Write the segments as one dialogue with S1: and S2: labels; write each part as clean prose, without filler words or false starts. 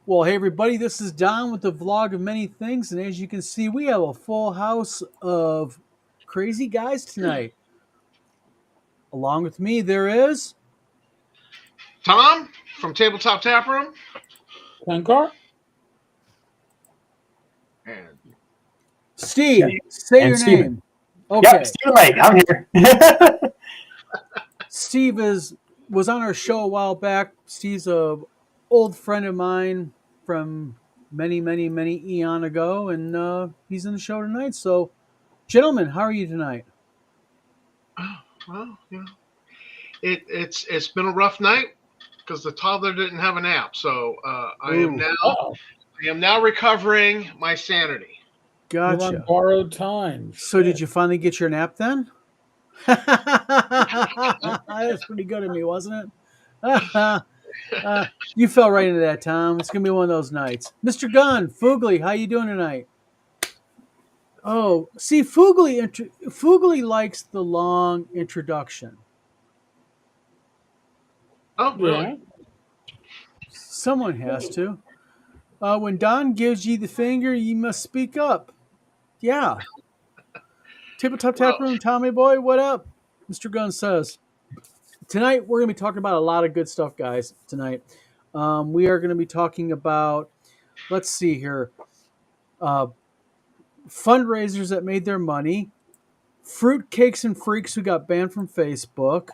S1: Well, hey everybody, this is Don with the vlog of many things, and as you can see, we have a full house of crazy guys tonight. Along with me, there is
S2: Tom from Tabletop Tap Room.
S3: Shankar?
S2: And
S1: Steve.
S3: Yeah.
S1: Say
S3: And
S1: your
S3: Steven.
S1: name.
S3: Yep,
S1: Okay,
S3: Steven Lake. I'm here.
S1: Steve was on our show a while back. Steve's a old friend of mine from many eon ago, and he's in the show tonight. So, gentlemen, how are you tonight?
S2: well, it's been a rough night because the toddler didn't have a nap. So
S1: Ooh,
S3: Oh,
S2: I am now recovering my sanity.
S3: you're on
S1: gotcha.
S3: borrowed time.
S1: So, did
S3: Shit.
S1: you finally get your nap then? That's pretty good of me, wasn't it? You fell right into that, Tom. It's gonna be one of those nights. Mr. Gunn, Fugly, how you doing tonight? Oh, see, Fugly likes the long introduction.
S2: Oh, really?
S3: Yeah.
S1: Someone has to. When Don gives you the finger, you must speak up. Yeah. Tabletop Tap
S2: Well,
S1: Room, Tommy Boy, what up? Mr. Gunn says. Tonight, we're going to be talking about a lot of good stuff, guys, tonight. We are going to be talking about, let's see here, uh, fundraisers that made their money, fruit cakes and freaks who got banned from Facebook,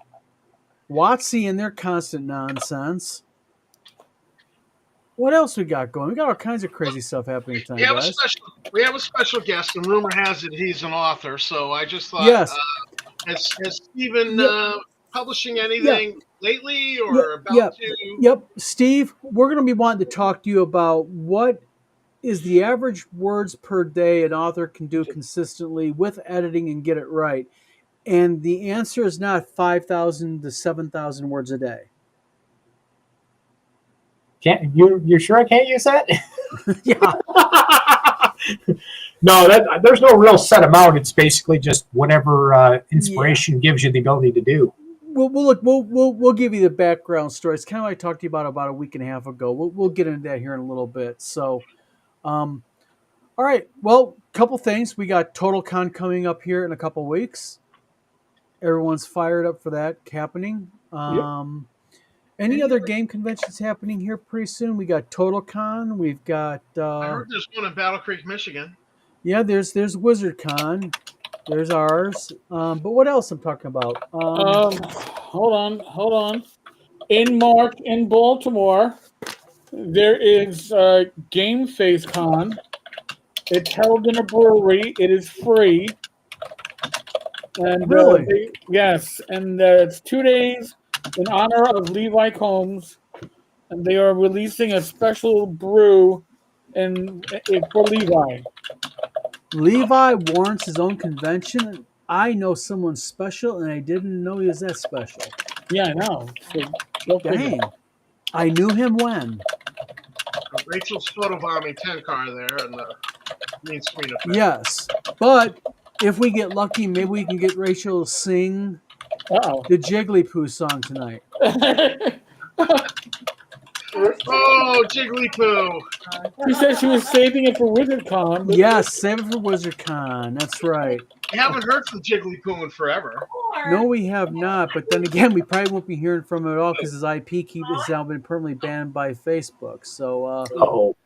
S1: WotC and their constant nonsense. What else we got going? We got all kinds of crazy stuff happening
S2: we
S1: tonight,
S2: have a
S1: guys.
S2: special we have a special guest, and rumor has it he's an author. So I just thought,
S1: Yes.
S2: has Stephen
S1: Yep.
S2: publishing
S1: Yep.
S2: anything lately
S1: Yep.
S2: or about
S1: Yep.
S2: to?
S1: Yep. Steve, we're going to be wanting to talk to you about what is the average words per day an author can do consistently with editing and get it right. And the answer is not 5,000 to 7,000 words a day.
S3: Can't you're sure I can't use that?
S1: Yeah.
S3: No, there's no real set amount. It's basically just whatever
S1: Yeah.
S3: inspiration gives you the ability to do.
S1: We'll give you the background story. It's kind of like I talked to you about a week and a half ago. We'll get into that here in a little bit. So, um, all right. Well, couple things. We got TotalCon coming up here in a couple weeks. Everyone's fired up for that happening.
S3: Yep.
S1: Any other game conventions happening here pretty soon? We got TotalCon. We've got
S2: I heard there's one in Battle Creek, Michigan.
S1: yeah. There's WizardCon. There's ours. But what else I'm talking about?
S3: Hold on. In March in Baltimore, there is Game Face Con. It's held in a brewery. It is free. And
S1: Really?
S3: yes, and it's 2 days in honor of Levi Combs, and they are releasing a special brew for Levi.
S1: Levi warrants his own convention. I know someone special, and I didn't know he was that special.
S3: Yeah, I know. So go figure.
S1: Dang. I knew him when.
S2: Rachel's photobombing 10 car there and the green screen effect.
S1: Yes. But if we get lucky, maybe we can get Rachel to sing
S3: Uh
S1: the Jigglypuff song tonight.
S3: oh.
S2: Oh, Jigglypuff!
S3: She said she was saving it for WizardCon. But
S1: Yes, save it for WizardCon. That's right.
S2: You haven't heard from Jigglypuff in forever.
S1: No, we have not. But then again, we probably won't be hearing from him at all because his IP has now been permanently banned by Facebook.
S3: oh,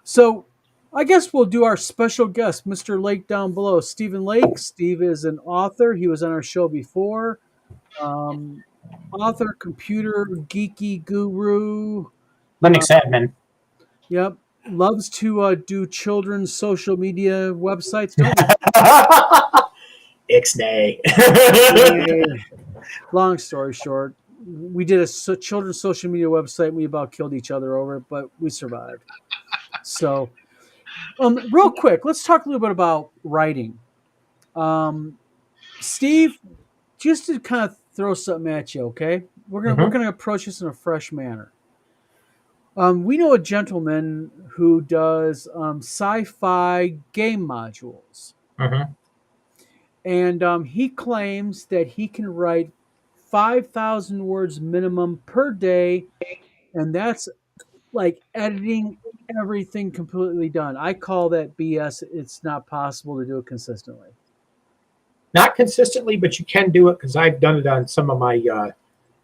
S1: So I guess we'll do our special guest, Mr. Lake down below, Stephen Lake. Steve is an author. He was on our show before. Author, computer, geeky guru.
S3: Linux admin.
S1: Yep. Loves to do children's social media websites. Don't
S3: Ixnay.
S1: we? Long story short, we did a children's social media website. And we about killed each other over it, but we survived. So, real quick, let's talk a little bit about writing. Steve, just to kind of throw something at you, okay? We're gonna approach this in a fresh manner. We know a gentleman who does sci-fi game modules,
S3: Mhm.
S1: and he claims that he can write 5,000 words minimum per day, and that's like editing everything completely done. I call that BS. It's not possible to do it consistently.
S4: Not consistently, but you can do it because I've done it on some of my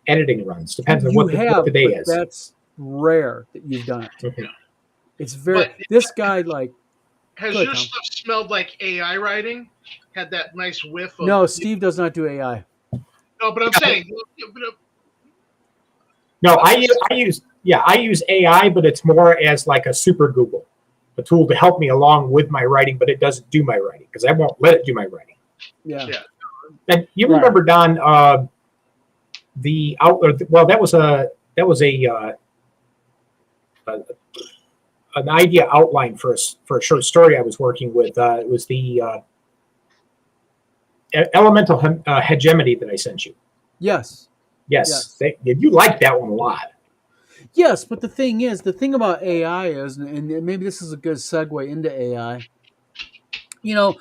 S4: editing runs. Depends on
S1: You
S4: what the
S1: have,
S4: day
S1: but
S4: is.
S1: that's rare that you've done it.
S4: Mhm.
S1: It's very
S2: But
S1: this guy like.
S2: has
S1: Go ahead,
S2: your
S1: Tom.
S2: stuff smelled like AI writing? Had that nice whiff of
S1: No, Steve does not do AI.
S2: no, but I'm saying,
S4: No,
S2: but this,
S4: I use AI, but it's more as like a super Google, a tool to help me along with my writing, but it doesn't do my writing because I won't let it do my writing.
S1: Yeah.
S2: yeah,
S4: And you
S3: Right.
S4: remember, Don, the outlet? Well, a an idea outline for a short story I was working with. It was the elemental hegemony that I sent you.
S1: Yes.
S4: Yes,
S1: Yes.
S4: you liked that one a lot.
S1: Yes, but the thing about AI is, and maybe this is a good segue into AI. You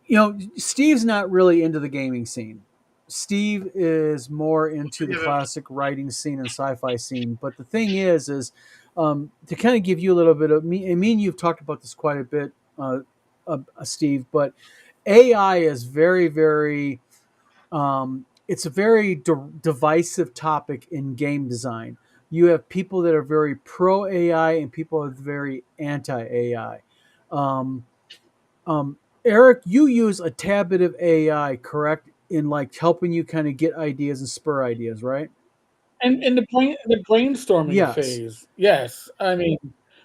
S1: know, Steve's not really into the gaming scene. Steve is more into the
S2: forgive him.
S1: classic writing scene and sci-fi scene. But the thing is to kind of give you a little bit of me. I mean, you've talked about this quite a bit, Steve. But AI is very, very. It's a very divisive topic in game design. You have people that are very pro AI and people that are very anti AI. Um, Eric, you use a tad bit of AI, correct, in like helping you kind of get ideas and spur ideas, right?
S3: And in the brainstorming
S1: Yes.
S3: phase, yes. I mean,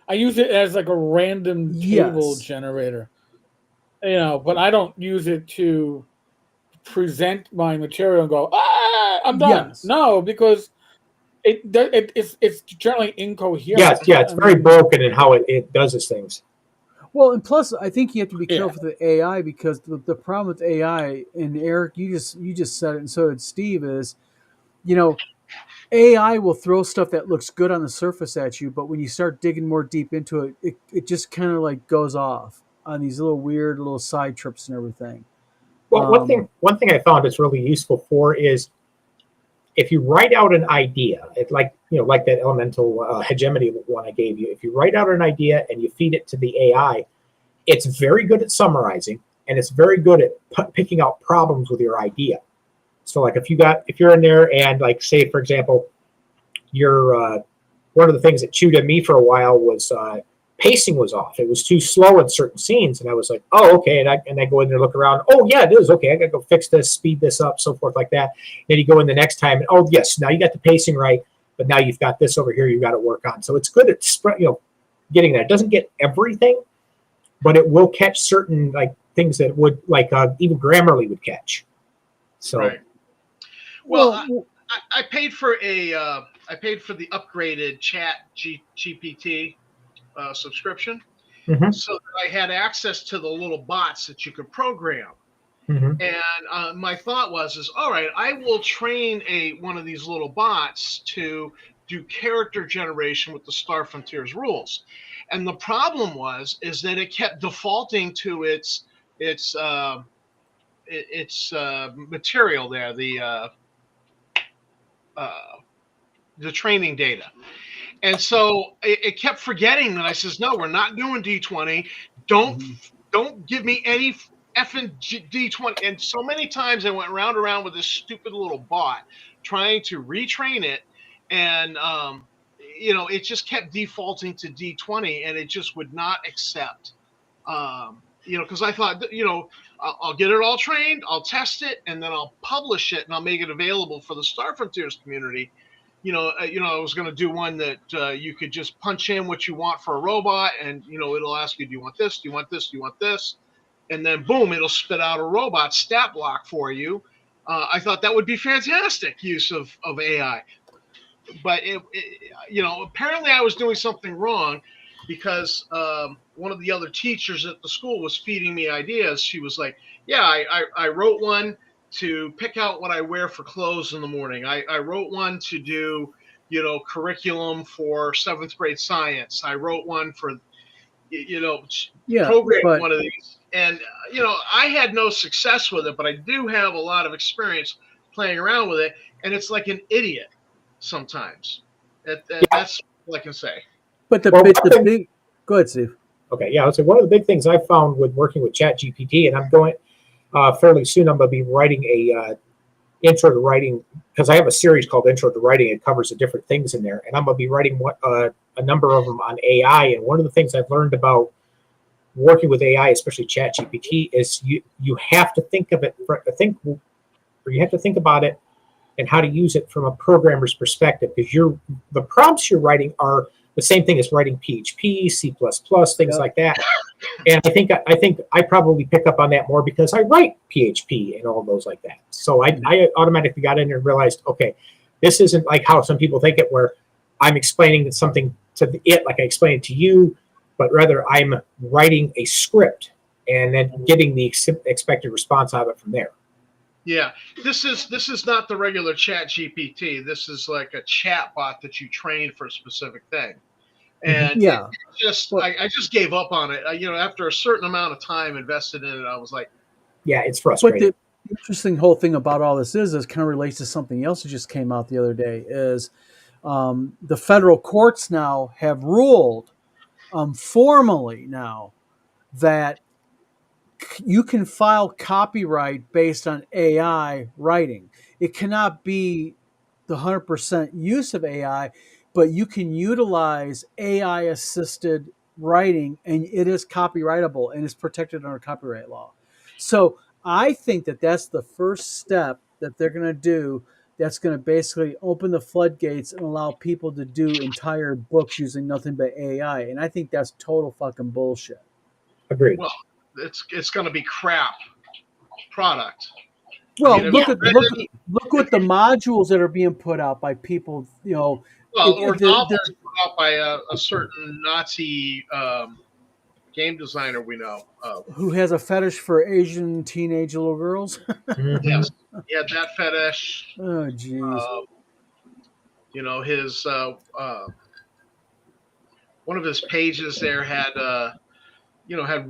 S3: I use it as like a random table
S1: Yes.
S3: generator, but I don't use it to present my material and go, I'm done.
S1: Yes.
S3: No, because it's generally
S4: Yes,
S3: incoherent.
S4: yeah, it's
S3: I
S4: very
S3: mean,
S4: broken in how it does its things.
S1: Well, and plus, I think you have to be
S3: yeah.
S1: careful with the AI because the problem with AI, and Eric, you just said it, and so did Steve, is you know AI will throw stuff that looks good on the surface at you, but when you start digging more deep into it, it just kind of like goes off on these little weird little side trips and everything.
S4: Well,
S1: Um,
S4: one thing I found it's really useful for is if you write out an idea, like that elemental hegemony one I gave you. If you write out an idea and you feed it to the AI, it's very good at summarizing and it's very good at picking out problems with your idea. So, like if you're in there and like say for example, you're one of the things that chewed at me for a while was pacing was off. It was too slow in certain scenes, and I was like, "Oh, okay." And I go in there, look around. Oh, yeah, it is okay. I got to go fix this, speed this up, so forth like that. Then you go in the next time, and oh, yes, now you got the pacing right, but now you've got this over here you got to work on. So it's good at getting that. It doesn't get everything, but it will catch certain like things that would like even Grammarly would catch. So
S2: Right. Well,
S1: well,
S2: I paid for I paid for the upgraded GPT subscription,
S4: mhm,
S2: so that I had access to the little bots that you could program.
S4: mhm.
S2: And my thought is all right, I will train one of these little bots to do character generation with the Star Frontiers rules. And the problem is that it kept defaulting to its material there, uh, the training data. And so it kept forgetting that I says, no, we're not doing D20. Don't
S1: mhm.
S2: don't give me any effing D20. And so many times I went round and around with this stupid little bot trying to retrain it. And, it just kept defaulting to D20 and it just would not accept, because I thought, I'll get it all trained, I'll test it, and then I'll publish it and I'll make it available for the Star Frontiers community. I was going to do one that you could just punch in what you want for a robot, and it'll ask you, do you want this? Do you want this? Do you want this? And then boom, it'll spit out a robot stat block for you. I thought that would be fantastic use of AI, but apparently I was doing something wrong because one of the other teachers at the school was feeding me ideas. She was like, "Yeah, I wrote one to pick out what I wear for clothes in the morning. I wrote one to do, curriculum for seventh grade science. I wrote one for, you know,
S1: Yeah,
S2: program
S1: but
S2: one of these." And, I had no success with it, but I do have a lot of experience playing around with it. And it's like an idiot sometimes.
S4: Yeah,
S2: That's all I can say.
S1: But
S4: Well,
S1: the big. Go ahead, Steve.
S4: okay, yeah. So one of the big things I found with working with ChatGPT, and I'm going fairly soon. I'm going to be writing a intro to writing because I have a series called Intro to Writing. It covers the different things in there, and I'm going to be writing a number of them on AI. And one of the things I've learned about working with AI, especially ChatGPT, is you have to think of it, or you have to think about it and how to use it from a programmer's perspective, because the prompts you're writing are the same thing as writing PHP, C++, things
S1: Yep.
S4: like that. And I think I probably pick up on that more because I write PHP and all those like that. So I automatically got in there and realized, okay, this isn't like how some people think it, where I'm explaining something to it like I explained it to you, but rather I'm writing a script and then getting the expected response out of it from there.
S2: Yeah, this is not the regular Chat GPT. This is like a chat bot that you train for a specific thing, and
S1: Yeah.
S2: I just gave up on it. After a certain amount of time invested in it, I was like,
S4: Yeah, it's
S1: But
S4: frustrating.
S1: the interesting whole thing about all this is kind of relates to something else that just came out the other day. Is the federal courts now have ruled formally now that you can file copyright based on AI writing. It cannot be the 100% use of AI, but you can utilize AI assisted writing and it is copyrightable and is protected under copyright law. So I think that that's the first step that they're going to do that's going to basically open the floodgates and allow people to do entire books using nothing but AI. And I think that's total fucking bullshit.
S4: Agreed.
S2: well, it's going to be crap product. I
S1: Well,
S2: mean,
S1: look
S4: Yeah,
S1: at look
S2: if
S1: what the modules that are being put out by people. You know,
S2: or
S1: the
S2: novels put out by a certain Nazi game designer we know of.
S1: who has a fetish for Asian teenage little girls.
S4: mm-hmm.
S2: Yes, he had that fetish.
S1: Oh, jeez.
S2: Uh, his one of his pages there had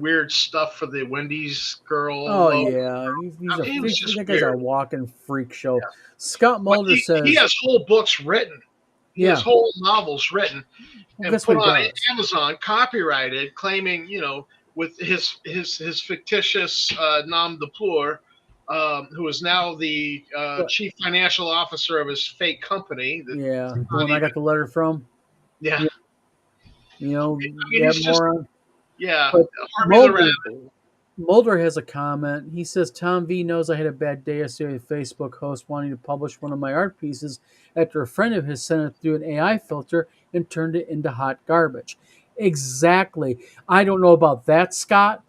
S2: weird stuff for the Wendy's girl
S1: Oh
S2: logo.
S1: yeah, he's
S2: I mean, he was just
S1: that guy's a
S2: weird.
S1: walking freak show. Scott
S2: But
S1: Mulder
S2: he
S1: says,
S2: has whole books written. He has
S1: yeah.
S2: whole novels written
S1: Well,
S2: and
S1: guess what
S2: put
S1: he
S2: on
S1: does?
S2: Amazon, copyrighted, claiming with his fictitious nom de plume, who is now the
S1: But
S2: chief financial officer of his fake company. That's
S1: yeah, the
S2: not
S1: one I
S2: even.
S1: got the letter from.
S2: Yeah,
S1: Yeah, you know
S2: I mean,
S1: that
S2: he's just
S1: moron.
S2: yeah.
S1: But
S2: Harvey the Rat.
S1: Mulder has a comment. He says Tom V knows I had a bad day yesterday with a Facebook host wanting to publish one of my art pieces after a friend of his sent it through an AI filter and turned it into hot garbage. Exactly. I don't know about that, Scott,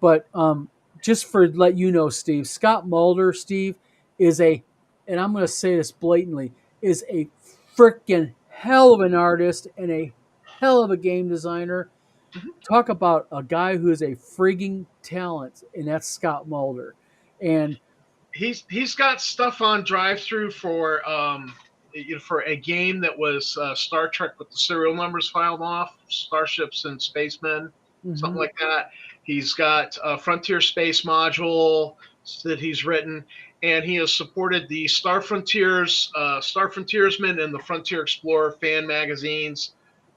S1: but just for let you know, Steve, Scott Mulder, Steve, is and I'm going to say this blatantly, is a freaking hell of an artist and a hell of a game designer. Talk about a guy who is a frigging talent, and that's Scott Mulder. And
S2: He's got stuff on drive through for a game that was Star Trek with the serial numbers filed off, starships and spacemen, something
S1: mhm,
S2: like that. He's got a Frontier Space module that he's written, and he has supported the Star Frontiersman, and the Frontier Explorer fan magazines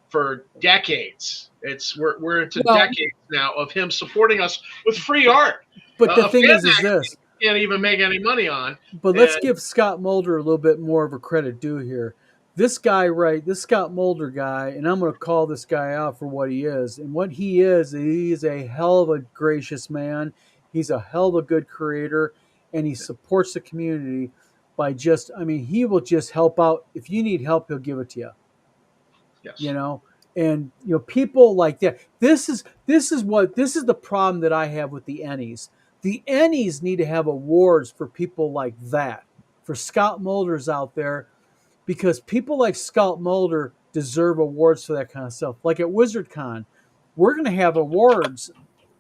S2: for decades. We're into
S1: well,
S2: decades now of him supporting us with free art.
S1: but the
S2: A
S1: thing
S2: fan
S1: is this.
S2: can't even make any money on.
S1: But let's
S2: And
S1: give Scott Mulder a little bit more of a credit due here. This guy, right, this Scott Mulder guy, and I'm going to call this guy out for what he is. And what he is a hell of a gracious man. He's a hell of a good creator, and he supports the community by just, I mean, he will just help out. If you need help, he'll give it to you. You
S2: yes,
S1: know, and people like that. This is the problem that I have with the Ennies. The Ennies need to have awards for people like that, for Scott Mulders out there, because people like Scott Mulder deserve awards for that kind of stuff. Like at WizardCon, we're going to have awards,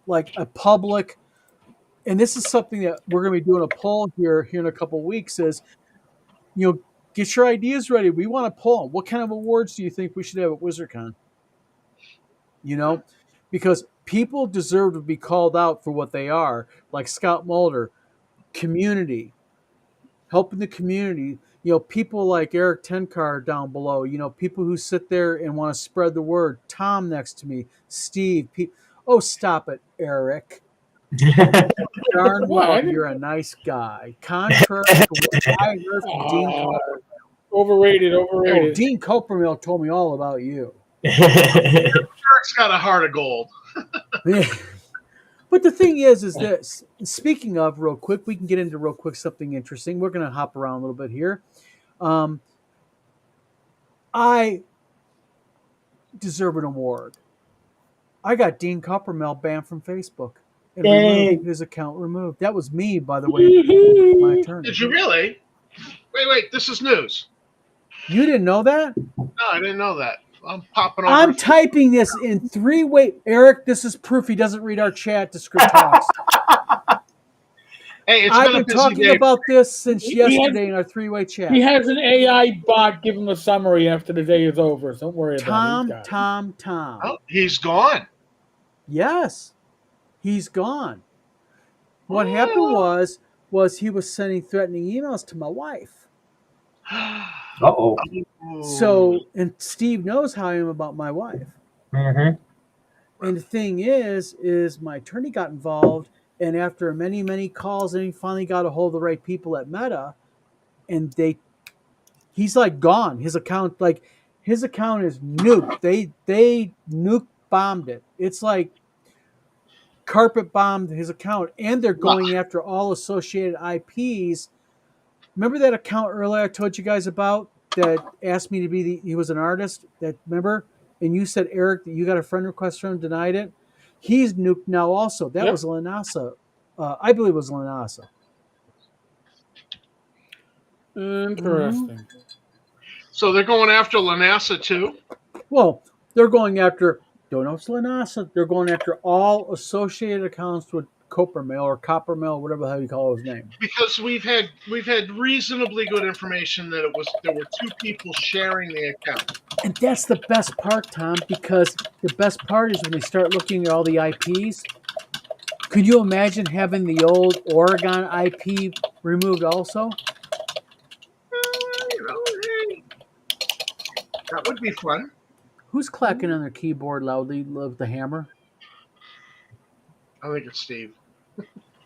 S1: like a public, and this is something that we're going to be doing a poll here in a couple of weeks. Is get your ideas ready. We want to poll. What kind of awards do you think we should have at WizardCon? You know, because people deserve to be called out for what they are, like Scott Mulder, community, helping the community. people like Eric Tenkar down below, people who sit there and want to spread the word. Tom next to me, Steve. Oh, stop it, Eric. Darn well, you're a nice guy. Contrary to what I heard from Dean Coppermill.
S3: Overrated.
S1: Oh, Dean Coppermill told me all about you.
S2: Eric's got a heart of gold.
S1: Yeah. But the thing is this. Speaking of, real quick, we can get into real quick something interesting. We're going to hop around a little bit here. I deserve an award. I got Dean Coppermill banned from Facebook and removed, his account removed. That was me, by the way, my attorney.
S2: Did you really? Wait, this is news.
S1: You didn't know that?
S2: No, I didn't know that. I'm popping over.
S1: I'm typing this in 3-way. Eric, this is proof he doesn't read our chat to Script Talks.
S2: Hey,
S1: I've been talking about this since yesterday in our 3-way chat.
S3: He has an AI bot give him a summary after the day is over. So don't worry about it.
S1: Tom.
S2: Oh, he's gone.
S1: Yes, he's gone. What happened was he was sending threatening emails to my wife.
S4: Uh-oh.
S1: So, and Steve knows how I am about my wife.
S4: Mm-hmm.
S1: And the thing is my attorney got involved, and after many, many calls, and he finally got a hold of the right people at Meta, and he's like gone. His account is nuked. They nuke bombed it. It's like carpet bombed his account, and they're going after all associated IPs. Remember that account earlier I told you guys about that asked me to be he was an artist? That remember? And you said, Eric, that you got a friend request from him, denied it. He's nuked now also. That was Lanasa. I believe it was Lanasa.
S3: Interesting.
S1: Mm-hmm.
S2: So they're going after Lanasa too?
S1: Well, they're going after, don't know if it's Lanasa. They're going after all associated accounts with Coppermill or Coppermill, whatever the hell you call his name.
S2: Because we've had reasonably good information that there were two people sharing the account.
S1: And that's the best part, Tom, because the best part is when they start looking at all the IPs. Could you imagine having the old Oregon IP removed also?
S2: Hey, that would be fun.
S1: Who's clacking on their keyboard loudly with the hammer?
S2: I think it's Steve.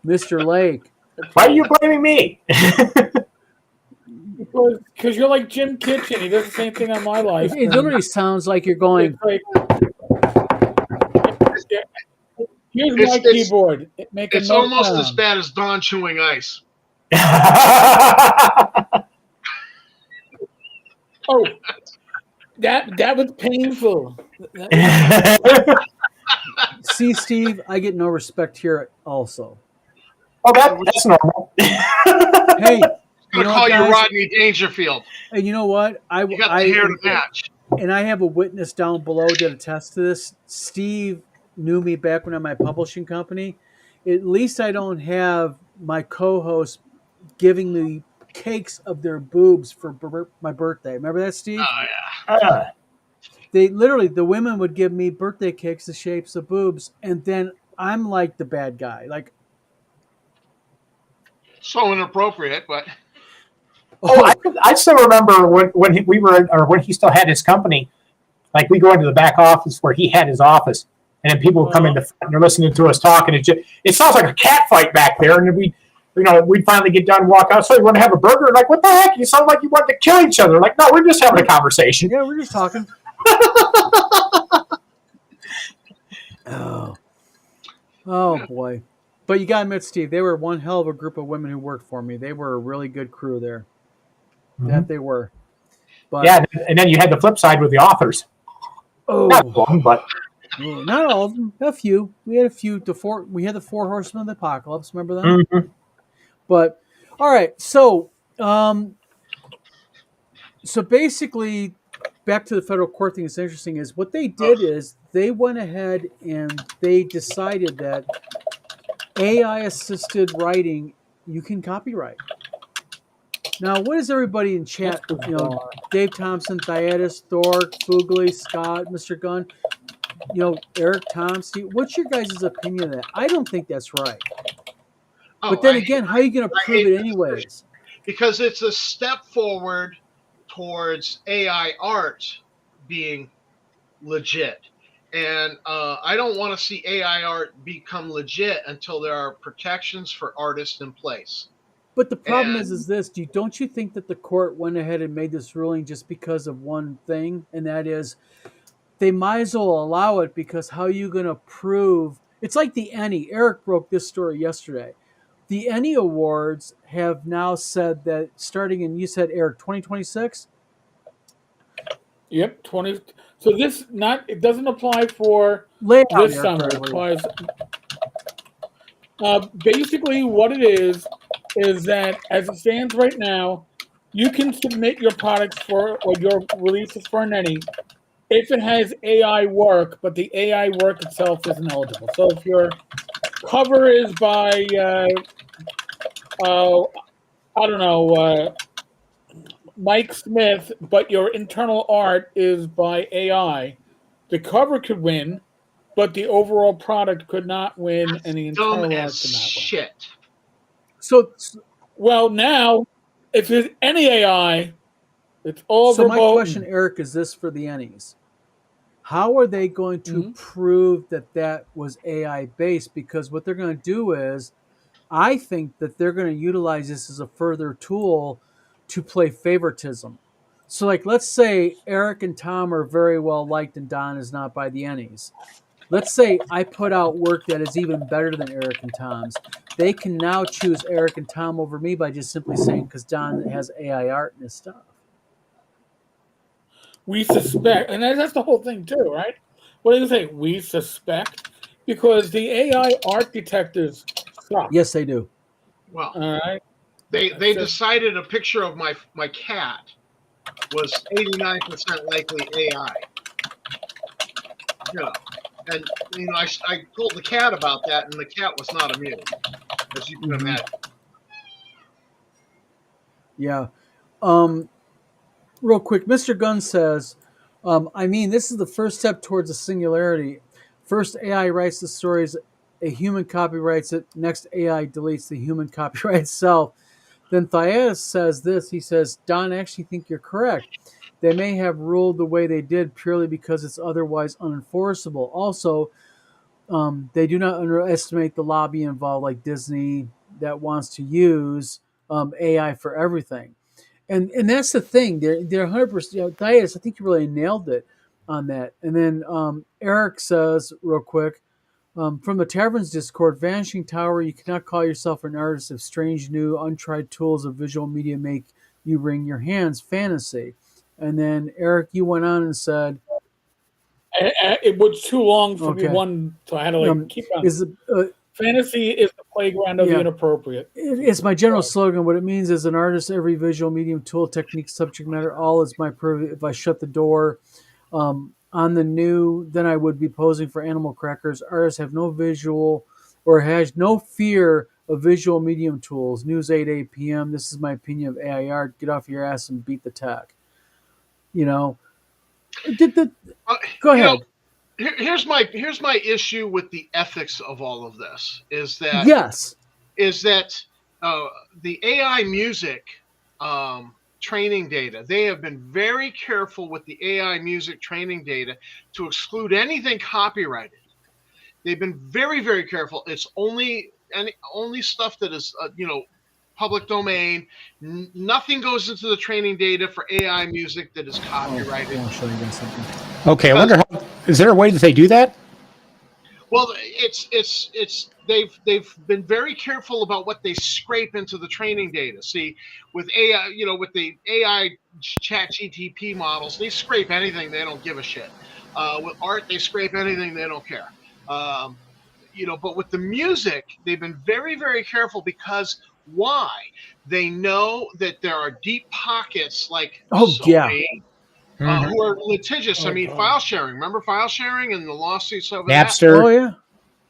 S1: Mr. Lake.
S4: Why are you blaming me?
S3: Because you're like Jim Kitchen. He does the same thing on my life.
S1: It literally sounds like you're going.
S3: Here's my keyboard.
S2: It's almost as bad as Don chewing ice.
S3: Oh, that was painful.
S1: See, Steve, I get no respect here also.
S4: Oh, that's normal.
S1: Hey,
S2: I'm going to call you Rodney Dangerfield.
S1: And you know what?
S2: You got the hair to match.
S1: And I have a witness down below that attests to this. Steve knew me back when I had my publishing company. At least I don't have my co-host giving me cakes of their boobs for my birthday. Remember that, Steve?
S2: Oh, yeah.
S1: They literally, the women would give me birthday cakes the shapes of boobs, and then I'm like the bad guy. Like,
S2: so inappropriate, but...
S4: I still remember when he still had his company. Like, we go into the back office where he had his office, and then people would come in the front and they're listening to us talk, and it sounds like a cat fight back there. And we'd finally get done and walk out. So you want to have a burger? Like, what the heck? You sound like you want to kill each other. Like, no, we're just having a conversation.
S1: Yeah, we're just talking. Oh boy. But you gotta admit, Steve, they were one hell of a group of women who worked for me. They were a really good crew there. Mm-hmm. That they were. But,
S4: yeah, and then you had the flip side with the authors.
S1: Oh,
S4: not one, but
S1: not all of them. A few. We had a few. We had the 4 Horsemen of the Apocalypse. Remember them?
S4: Mm-hmm.
S1: But all right, so basically, back to the federal court thing. That's interesting is what they did is they went ahead and they decided that AI assisted writing you can copyright. Now, what is everybody in chat? Dave Thompson, Thyatis, Thor, Fugly, Scott, Mr. Gunn, Eric, Tom, Steve. What's your guys' opinion of that? I don't think that's right. But then again, how are you going to prove it anyways?
S2: because it's a step forward towards AI art being legit. And I don't want to see AI art become legit until there are protections for artists in place.
S1: But the problem
S2: And
S1: is this: don't you think that the court went ahead and made this ruling just because of one thing, and that is they might as well allow it because how are you going to prove? It's like the Ennie. Eric broke this story yesterday. The Ennie Awards have now said that starting in, you said, Eric, 2026?
S3: Yep, 20. So this not it doesn't apply for
S1: Lay it out,
S3: this
S1: Eric, for
S3: summer. It
S1: everybody.
S3: applies. Basically, what it is that as it stands right now, you can submit your products for or your releases for an Ennie if it has AI work, but the AI work itself isn't eligible. So if your cover is by I don't know Mike Smith, but your internal art is by AI, the cover could win, but the overall product could not win,
S2: that's
S3: and the
S2: dumb
S3: internal
S2: as
S3: art could not win.
S2: shit.
S1: So,
S3: Well, now if there's any AI, it's all
S1: so my question,
S3: verboten.
S1: Eric, is this for the Ennies? How are they going to
S3: Mm-hmm.
S1: prove that that was AI based? Because what they're going to do is, I think that they're going to utilize this as a further tool to play favoritism. So, like, let's say Eric and Tom are very well liked and Don is not by the Ennies. Let's say I put out work that is even better than Eric and Tom's. They can now choose Eric and Tom over me by just simply saying because Don has AI art in his stuff.
S3: We suspect, and that's the whole thing too, right? What do you say? We suspect because the AI art detectors suck.
S1: Yes, they do.
S2: Well,
S3: All right.
S2: they
S3: So
S2: decided a picture of my cat was 89% likely AI. You know, and I told the cat about that, and the cat was not amused, as you can
S1: Mm-hmm.
S2: imagine.
S1: Yeah. Real quick, Mr. Gunn says, I mean, this is the first step towards a singularity. First, AI writes the stories, a human copyrights it. Next, AI deletes the human copyright itself. Then Thias says this. He says, Don, I actually think you're correct. They may have ruled the way they did purely because it's otherwise unenforceable. Also, they do not underestimate the lobby involved, like Disney, that wants to use AI for everything. And that's the thing. They're 100%. Dias, I think you really nailed it on that. And then Eric says real quick from the Tavern's Discord, Vanishing Tower. You cannot call yourself an artist if strange, new, untried tools of visual media make you wring your hands. Fantasy. And then Eric, you went on and said,
S3: it was too long for me
S1: okay,
S3: one, so I had to like keep on.
S1: is
S3: Fantasy is the playground of the
S1: yeah.
S3: inappropriate.
S1: It's my general slogan. What it means is an artist, every visual medium, tool, technique, subject matter, all is my purview. If I shut the door on the new, then I would be posing for animal crackers. Artists have no visual or has no fear of visual medium tools. News 8 p.m. This is my opinion of AI art. Get off your ass and beat the tech. You know, did the go
S2: You know,
S1: ahead.
S2: here's my issue with the ethics of all of this
S1: Yes.
S2: is that the AI music training data, they have been very careful with the AI music training data to exclude anything copyrighted. They've been very, very careful. It's only stuff that is, public domain. Nothing goes into the training data for AI music that is copyrighted.
S1: I'll show you guys something.
S4: Okay, I
S2: Because
S4: wonder how. Is there a way that they do that?
S2: Well, they've been very careful about what they scrape into the training data. See, with AI, with the AI chat GTP models, they scrape anything, they don't give a shit. With art, they scrape anything, they don't care. But with the music, they've been very, very careful because why? They know that there are deep pockets like
S1: Oh yeah.
S2: Sony who are litigious.
S3: Oh,
S2: I mean,
S3: God.
S2: file sharing. Remember file sharing and the lawsuits over that?
S4: Napster.
S1: Oh yeah.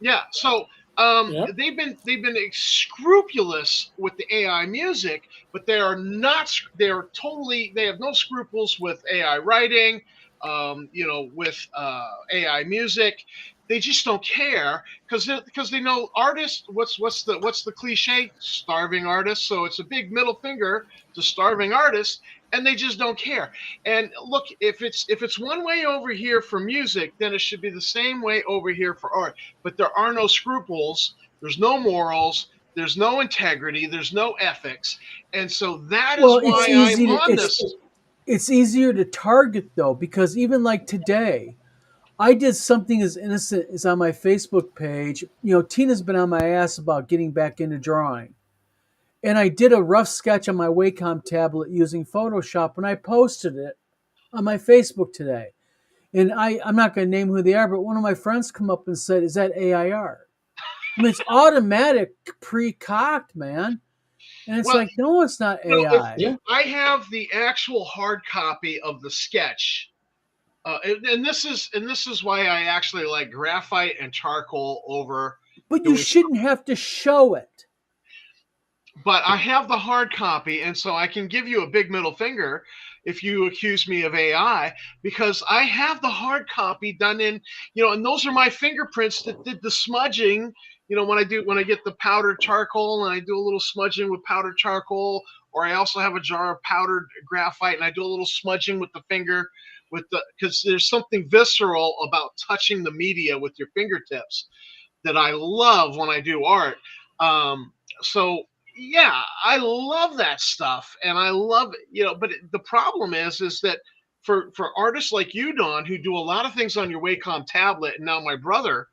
S2: Yeah. So
S3: Yep.
S2: they've been scrupulous with the AI music, but they are not. They're totally. They have no scruples with AI writing. With AI music, they just don't care because they know artists. What's the cliche? Starving artists. So it's a big middle finger to starving artists, and they just don't care. And look, if it's one way over here for music, then it should be the same way over here for art. But there are no scruples. There's no morals. There's no integrity. There's no ethics. And so that is
S1: Well, it's
S2: why I'm
S1: easy to
S2: on this.
S1: it's easier to target though, because even like today, I did something as innocent as on my Facebook page. You know, Tina's been on my ass about getting back into drawing. And I did a rough sketch on my Wacom tablet using Photoshop and I posted it on my Facebook today. And I'm not going to name who they are, but one of my friends come up and said, "Is that AI art?" I mean, it's automatic, pre-cocked, man. And it's
S2: Well,
S1: like, no, it's not
S2: if
S1: AI.
S3: Yeah.
S2: I have the actual hard copy of the sketch, and this is why I actually like graphite and charcoal over
S1: But you
S2: doing.
S1: shouldn't have to show it.
S2: But I have the hard copy, and so I can give you a big middle finger if you accuse me of AI because I have the hard copy done in, and those are my fingerprints that did the smudging. When I get the powdered charcoal and I do a little smudging with powdered charcoal, or I also have a jar of powdered graphite and I do a little smudging with the finger because there's something visceral about touching the media with your fingertips that I love when I do art. So yeah, I love that stuff, and I love But the problem is that for artists like you, Don, who do a lot of things on your Wacom tablet, and now my brother,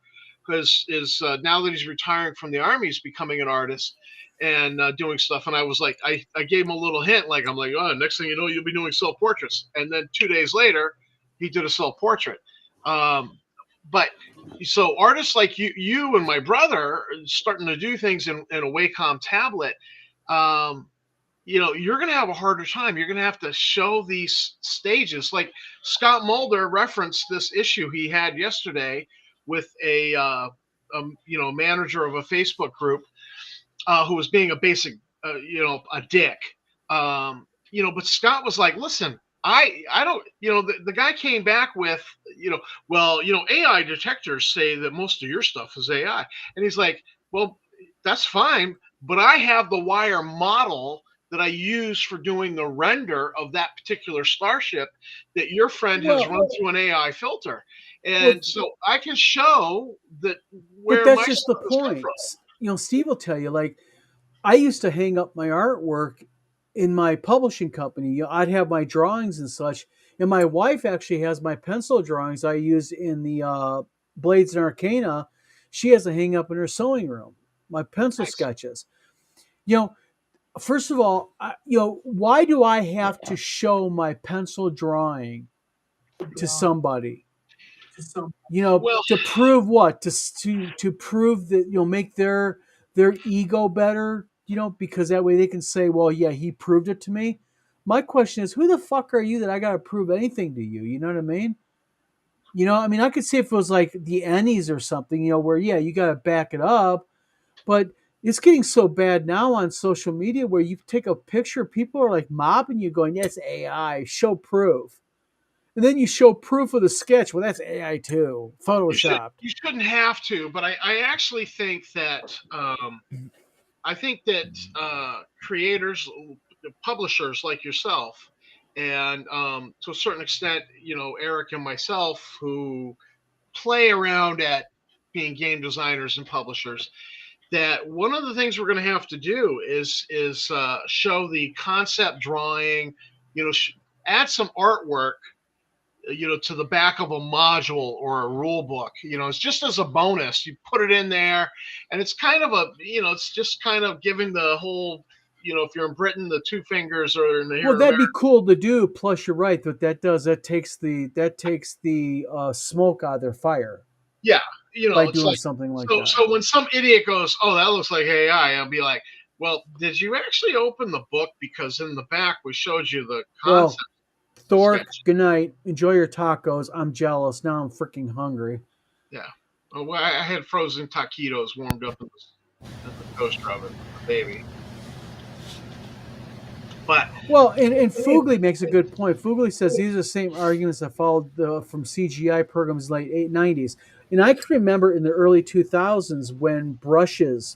S2: because is now that he's retiring from the army, he's becoming an artist and doing stuff. And I was like, I gave him a little hint, like I'm like, oh, next thing you know, you'll be doing self portraits. And then 2 days later, he did a self portrait. But so artists like you and my brother are starting to do things in a Wacom tablet. Um, you're going to have a harder time. You're going to have to show these stages. Like Scott Mulder referenced this issue he had yesterday with a manager of a Facebook group who was being a basic, a dick. But Scott was like, listen, I don't, the guy came back with, well, AI detectors say that most of your stuff is AI. And he's like, well, that's fine, but I have the wire model that I use for doing the render of that particular starship that your friend has
S1: Well,
S2: run through an AI filter.
S1: well,
S2: And so I can show that
S1: but
S2: where my
S1: that's just the
S2: stuff has come
S1: point.
S2: from.
S1: Steve will tell you, like, I used to hang up my artwork in my publishing company. I'd have my drawings and such. And my wife actually has my pencil drawings I use in the Blades and Arcana. She has to hang up in her sewing room, my pencil
S2: Nice.
S1: sketches. You know, first of all, why do I have to show my pencil drawing to somebody?
S2: Well,
S1: To prove what? To prove that make their ego better. Because that way they can say, well, yeah, he proved it to me. My question is, who the fuck are you that I got to prove anything to you? You know what I mean? I mean, I could see if it was like the Ennies or something, where yeah, you got to back it up. But it's getting so bad now on social media where you take a picture, people are like mobbing you, going, "That's AI. Show proof." And then you show proof of the sketch. Well, that's AI too, photoshopped.
S2: you shouldn't have to, but I actually think that creators, publishers like yourself, and to a certain extent, Eric and myself, who play around at being game designers and publishers, that one of the things we're going to have to do is show the concept drawing, add some artwork, to the back of a module or a rule book. It's just as a bonus. You put it in there, and it's kind of it's just kind of giving the whole, if you're in Britain, the two fingers, or here
S1: Well,
S2: in
S1: that'd
S2: America.
S1: be cool to do. Plus, you're right. That takes the smoke out of their fire
S2: Yeah,
S1: by
S2: it's
S1: doing
S2: like,
S1: something like
S2: so.
S1: that.
S2: So when some idiot goes, "Oh, that looks like AI," I'll be like, "Well, did you actually open the book? Because in the back we showed you the
S1: Well,
S2: concept
S1: Thork,
S2: sketch."
S1: good night. Enjoy your tacos. I'm jealous. Now I'm freaking hungry.
S2: Yeah. Well, I had frozen taquitos warmed up in the toaster oven with the baby. But
S1: Well, and Fugly makes a good point. Fugly says these are the same arguments that followed from CGI programs late 90s. And I can remember in the early 2000s when brushes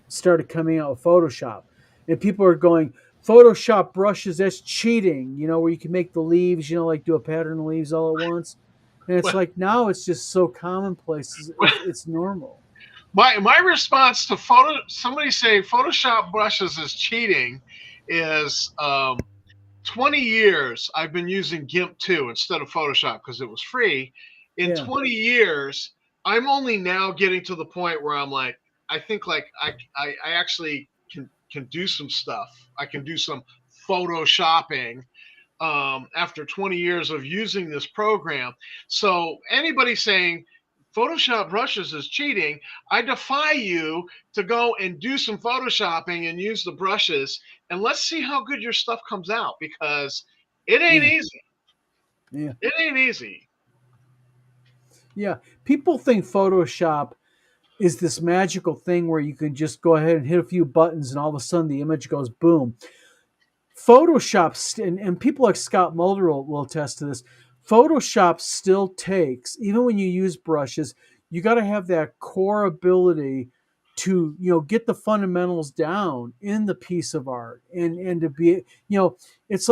S1: started coming out with Photoshop. And people are going, Photoshop brushes, that's cheating, where you can make the leaves, like do a pattern of leaves all at once. And it's
S2: well,
S1: like now it's just so commonplace, it's normal.
S2: my response to somebody saying Photoshop brushes is cheating is 20 years I've been using GIMP 2 instead of Photoshop because it was free. In
S1: Yeah.
S2: 20 years, I'm only now getting to the point where I'm like, I think like I actually can do some stuff. I can do some photoshopping after 20 years of using this program. So anybody saying Photoshop brushes is cheating, I defy you to go and do some photoshopping and use the brushes, and let's see how good your stuff comes out, because it ain't
S1: Yeah.
S2: easy.
S1: Yeah.
S2: It ain't easy.
S1: Yeah. People think Photoshop is this magical thing where you can just go ahead and hit a few buttons and all of a sudden the image goes boom. Photoshop, and people like Scott Mulder will attest to this. Photoshop still takes, even when you use brushes, you got to have that core ability to get the fundamentals down in the piece of art, and to be it's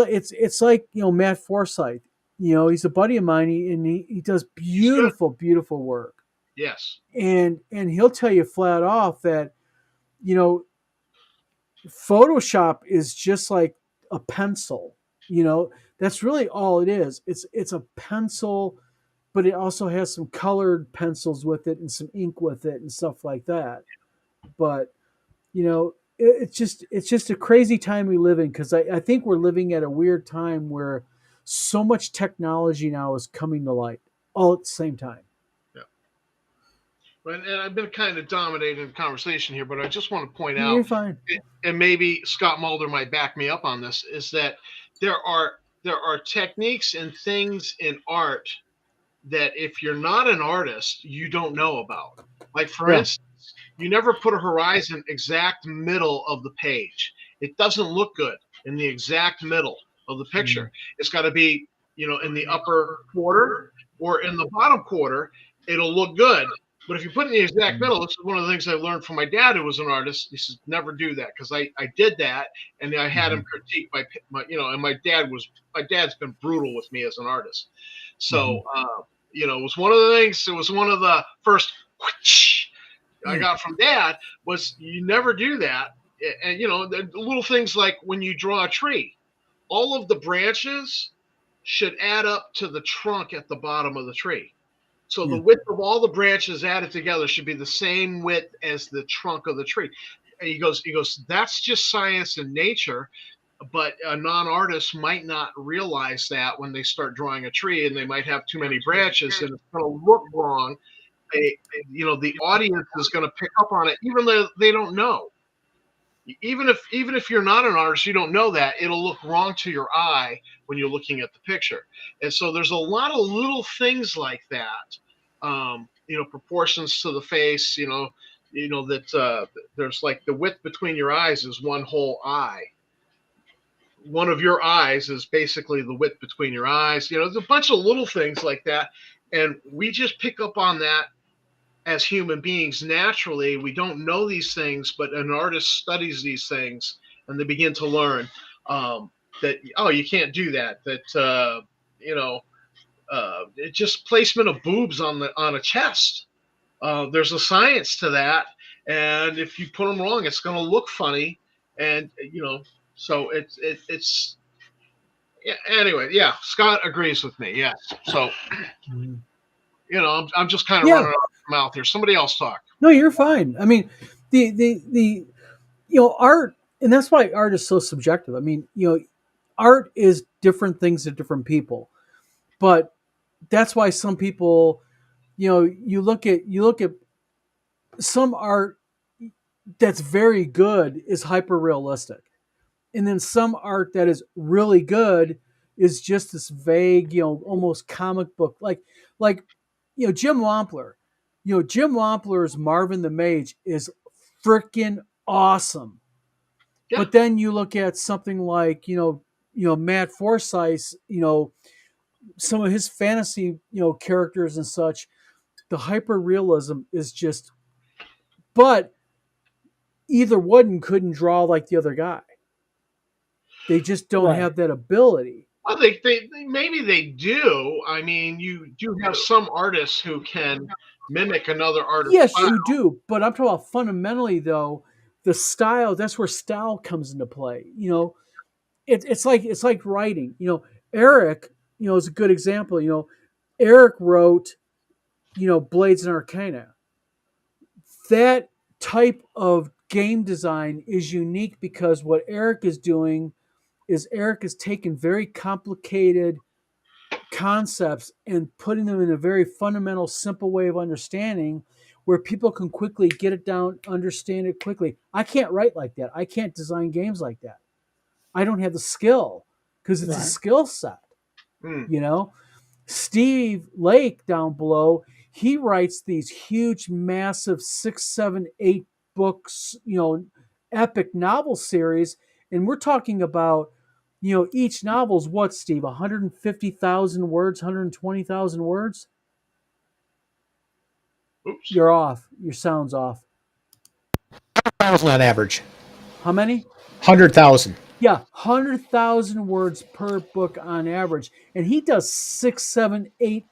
S1: like Matt Forsyth. He's a buddy of mine, and he does
S2: He's good.
S1: beautiful work,
S2: Yes.
S1: and he'll tell you flat off that you know Photoshop is just like a pencil. That's really all it is. It's a pencil, but it also has some colored pencils with it and some ink with it and stuff like that. But it's just a crazy time we live in, because I think we're living at a weird time where so much technology now is coming to light all at the same time.
S2: Yeah. And I've been kind of dominating the conversation here, but I just want to point
S1: You're
S2: out,
S1: fine.
S2: and maybe Scott Mulder might back me up on this, is that there are techniques and things in art that if you're not an artist, you don't know about. Like, for
S1: Yeah.
S2: instance, you never put a horizon exact middle of the page. It doesn't look good in the exact middle of the picture. It's got to be, in the upper quarter or in the bottom quarter. It'll look good. But if you put it in the exact middle, this is one of the things I learned from my dad, who was an artist. He says, never do that, because I did that, and I had him critique and my dad's been brutal with me as an artist. So, it was one of the things, it was one of the first I got from dad, was you never do that. And, the little things like when you draw a tree, all of the branches should add up to the trunk at the bottom of the tree. So the
S1: Yeah.
S2: width of all the branches added together should be the same width as the trunk of the tree. And he goes, that's just science and nature, but a non-artist might not realize that when they start drawing a tree, and they might have too many branches and it's going to look wrong. The audience is going to pick up on it, even though they don't know. Even if you're not an artist, you don't know that it'll look wrong to your eye when you're looking at the picture. And so there's a lot of little things like that. Proportions to the face. That there's like the width between your eyes is one whole eye. One of your eyes is basically the width between your eyes. There's a bunch of little things like that, and we just pick up on that as human beings naturally. We don't know these things, but an artist studies these things, and they begin to learn that, you can't do that. That just placement of boobs on a chest. There's a science to that, and if you put them wrong, it's going to look funny, and so it's yeah, anyway. Yeah, Scott agrees with me. Yes, so I'm just kind of
S1: Yeah.
S2: running off the mouth here. Somebody else talk.
S1: No, you're fine. I mean, the art, and that's why art is so subjective. I mean, art is different things to different people, but that's why some people, you look at some art that's very good is hyper realistic, and then some art that is really good is just this vague, almost comic book like Jim Wampler. Jim Wampler's Marvin the Mage is freaking awesome.
S2: Yeah.
S1: But then you look at something like Matt Forsyth, some of his fantasy characters and such. The hyper realism is just, but either one couldn't draw like the other guy. They just don't
S3: Right.
S1: have that ability.
S2: Well, they maybe they do. I mean, you do have some artists who can mimic another artist's
S1: Yes,
S2: style.
S1: you do, but I'm talking about fundamentally though, the style. That's where style comes into play. It's like writing. Eric, is a good example. Eric wrote, Blades and Arcana. That type of game design is unique because what Eric is doing is Eric is taking very complicated concepts and putting them in a very fundamental, simple way of understanding where people can quickly get it down, understand it quickly. I can't write like that. I can't design games like that. I don't have the skill because it's a
S3: Right.
S1: skill set,
S2: Hmm.
S1: you know? Steve Lake down below, he writes these huge, massive 6, 7, 8 books, epic novel series. And we're talking about, each novel's what, Steve? 150,000 words, 120,000 words?
S2: Oops.
S1: You're off. Your sound's off.
S4: 100,000 on average.
S1: How many?
S4: 100,000.
S1: Yeah, 100,000 words per book on average. And he does 6, 7, 8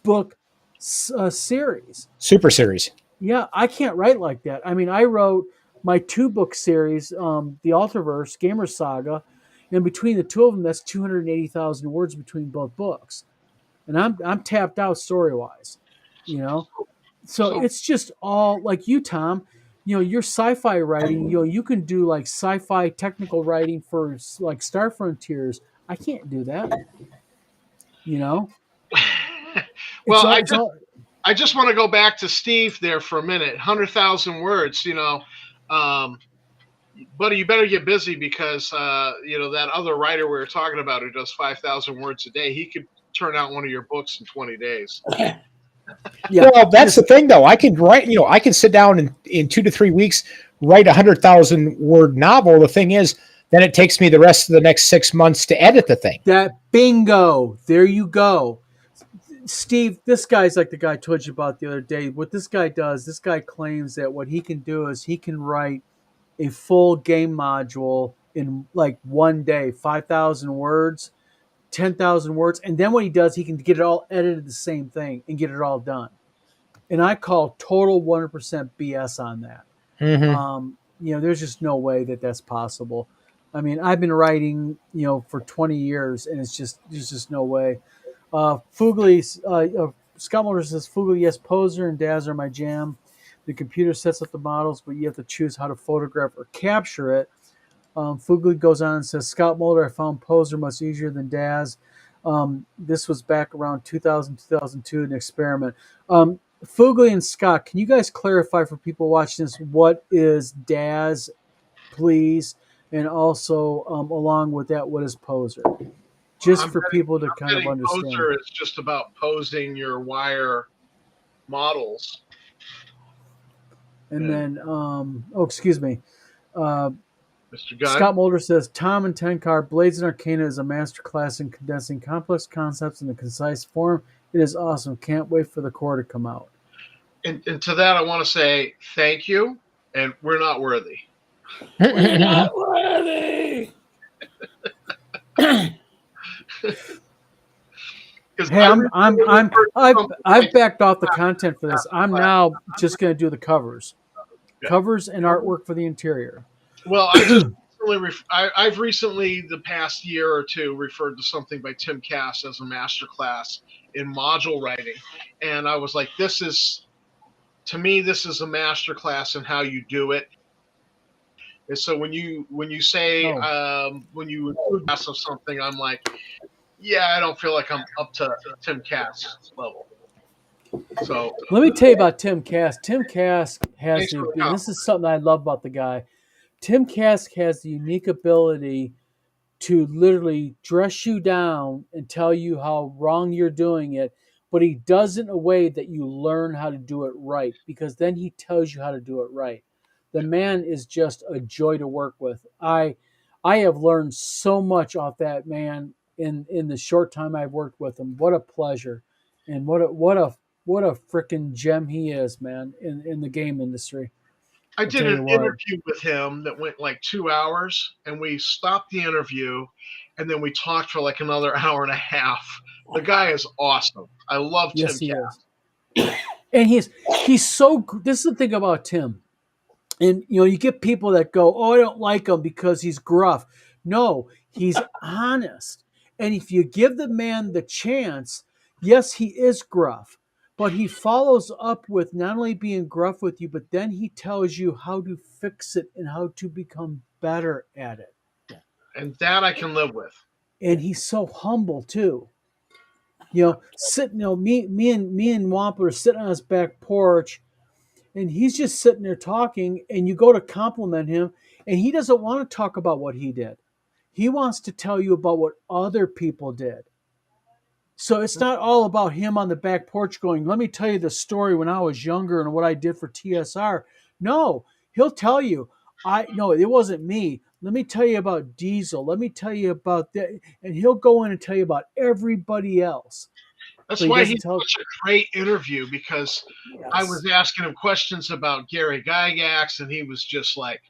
S1: book series.
S4: Super series.
S1: Yeah, I can't write like that. I mean, I wrote my 2 book series, the Alterverse Gamer Saga, and between the two of them, that's 280,000 words between both books, and I'm tapped out story wise, you know. So
S2: So
S1: it's just all like you, Tom. Your sci-fi writing. You can do like sci-fi technical writing for like Star Frontiers. I can't do that. You know, it's
S2: well,
S1: all it's all.
S2: I just want to go back to Steve there for a minute. 100,000 words, um, buddy, you better get busy because that other writer we were talking about who does 5,000 words a day, he could turn out one of your books in 20 days.
S1: Yeah,
S4: Well, that's the thing, though. I can write. I can sit down in 2 to 3 weeks write 100,000 word novel. The thing is, then it takes me the rest of the next 6 months to edit the thing.
S1: that bingo. There you go. Steve, this guy's like the guy I told you about the other day. What this guy does, this guy claims that what he can do is he can write a full game module in like one day, 5,000 words, 10,000 words. And then what he does, he can get it all edited the same thing and get it all done. And I call total 100% BS on that.
S4: Mm-hmm.
S1: There's just no way that that's possible. I mean, I've been writing, for 20 years, and there's just no way. Fugly, Scott Mulder says, Fugly, yes, Poser and Daz are my jam. The computer sets up the models, but you have to choose how to photograph or capture it. Fugly goes on and says, Scott Mulder, I found Poser much easier than Daz. This was back around 2000, 2002, an experiment. Fugly and Scott, can you guys clarify for people watching this what is Daz, please? And also, along with that, what is Poser? Just for people to kind of understand.
S2: Poser is just about posing your wire models.
S1: And then, excuse me.
S2: Mr. Gunn?
S1: Scott Mulder says, Tom and Tenkar, Blades and Arcana is a masterclass in condensing complex concepts in a concise form. It is awesome. Can't wait for the core to come out.
S2: And to that, I want to say thank you, and we're not worthy.
S3: We're not worthy.
S1: Hey, I've backed off the content for this. I'm now just going to do the covers, covers and artwork for the interior.
S2: Well, I've recently, the past year or two, referred to something by Tim Cass as a masterclass in module writing, and I was like, to me, this is a masterclass in how you do it. And so when you say when you include Cass of something, I'm like, yeah, I don't feel like I'm up to Tim Cass level. So
S1: let me tell you about Tim Cass. Tim Cass has this is something I love about the guy. Tim Cass has the unique ability to literally dress you down and tell you how wrong you're doing it, but he does it in a way that you learn how to do it right, because then he tells you how to do it right. The man is just a joy to work with. I have learned so much off that man in the short time I've worked with him. What a pleasure, and what a freaking gem he is, man, in the game industry.
S2: I
S1: I'll
S2: did
S1: tell
S2: an
S1: you what.
S2: interview with him that went like 2 hours, and we stopped the interview, and then we talked for like another hour and a half. The guy is awesome. I love
S1: Yes,
S2: Tim
S1: he
S2: Cat.
S1: is, and he's so. This is the thing about Tim. And you get people that go, "Oh, I don't like him because he's gruff." No, he's honest. And if you give the man the chance, yes, he is gruff, but he follows up with not only being gruff with you, but then he tells you how to fix it and how to become better at it.
S2: And that I can live with.
S1: And he's so humble too. Sitting, me and Wampler are sitting on his back porch, and he's just sitting there talking, and you go to compliment him, and he doesn't want to talk about what he did. He wants to tell you about what other people did. So it's not all about him on the back porch going, "Let me tell you the story when I was younger and what I did for TSR." No, he'll tell you, no, it wasn't me. Let me tell you about Diesel. Let me tell you about that. And he'll go in and tell you about everybody else.
S2: That's
S1: But he
S2: why
S1: doesn't
S2: he's
S1: tell.
S2: such a great interview, because I
S1: Yes.
S2: was asking him questions about Gary Gygax, and he was just like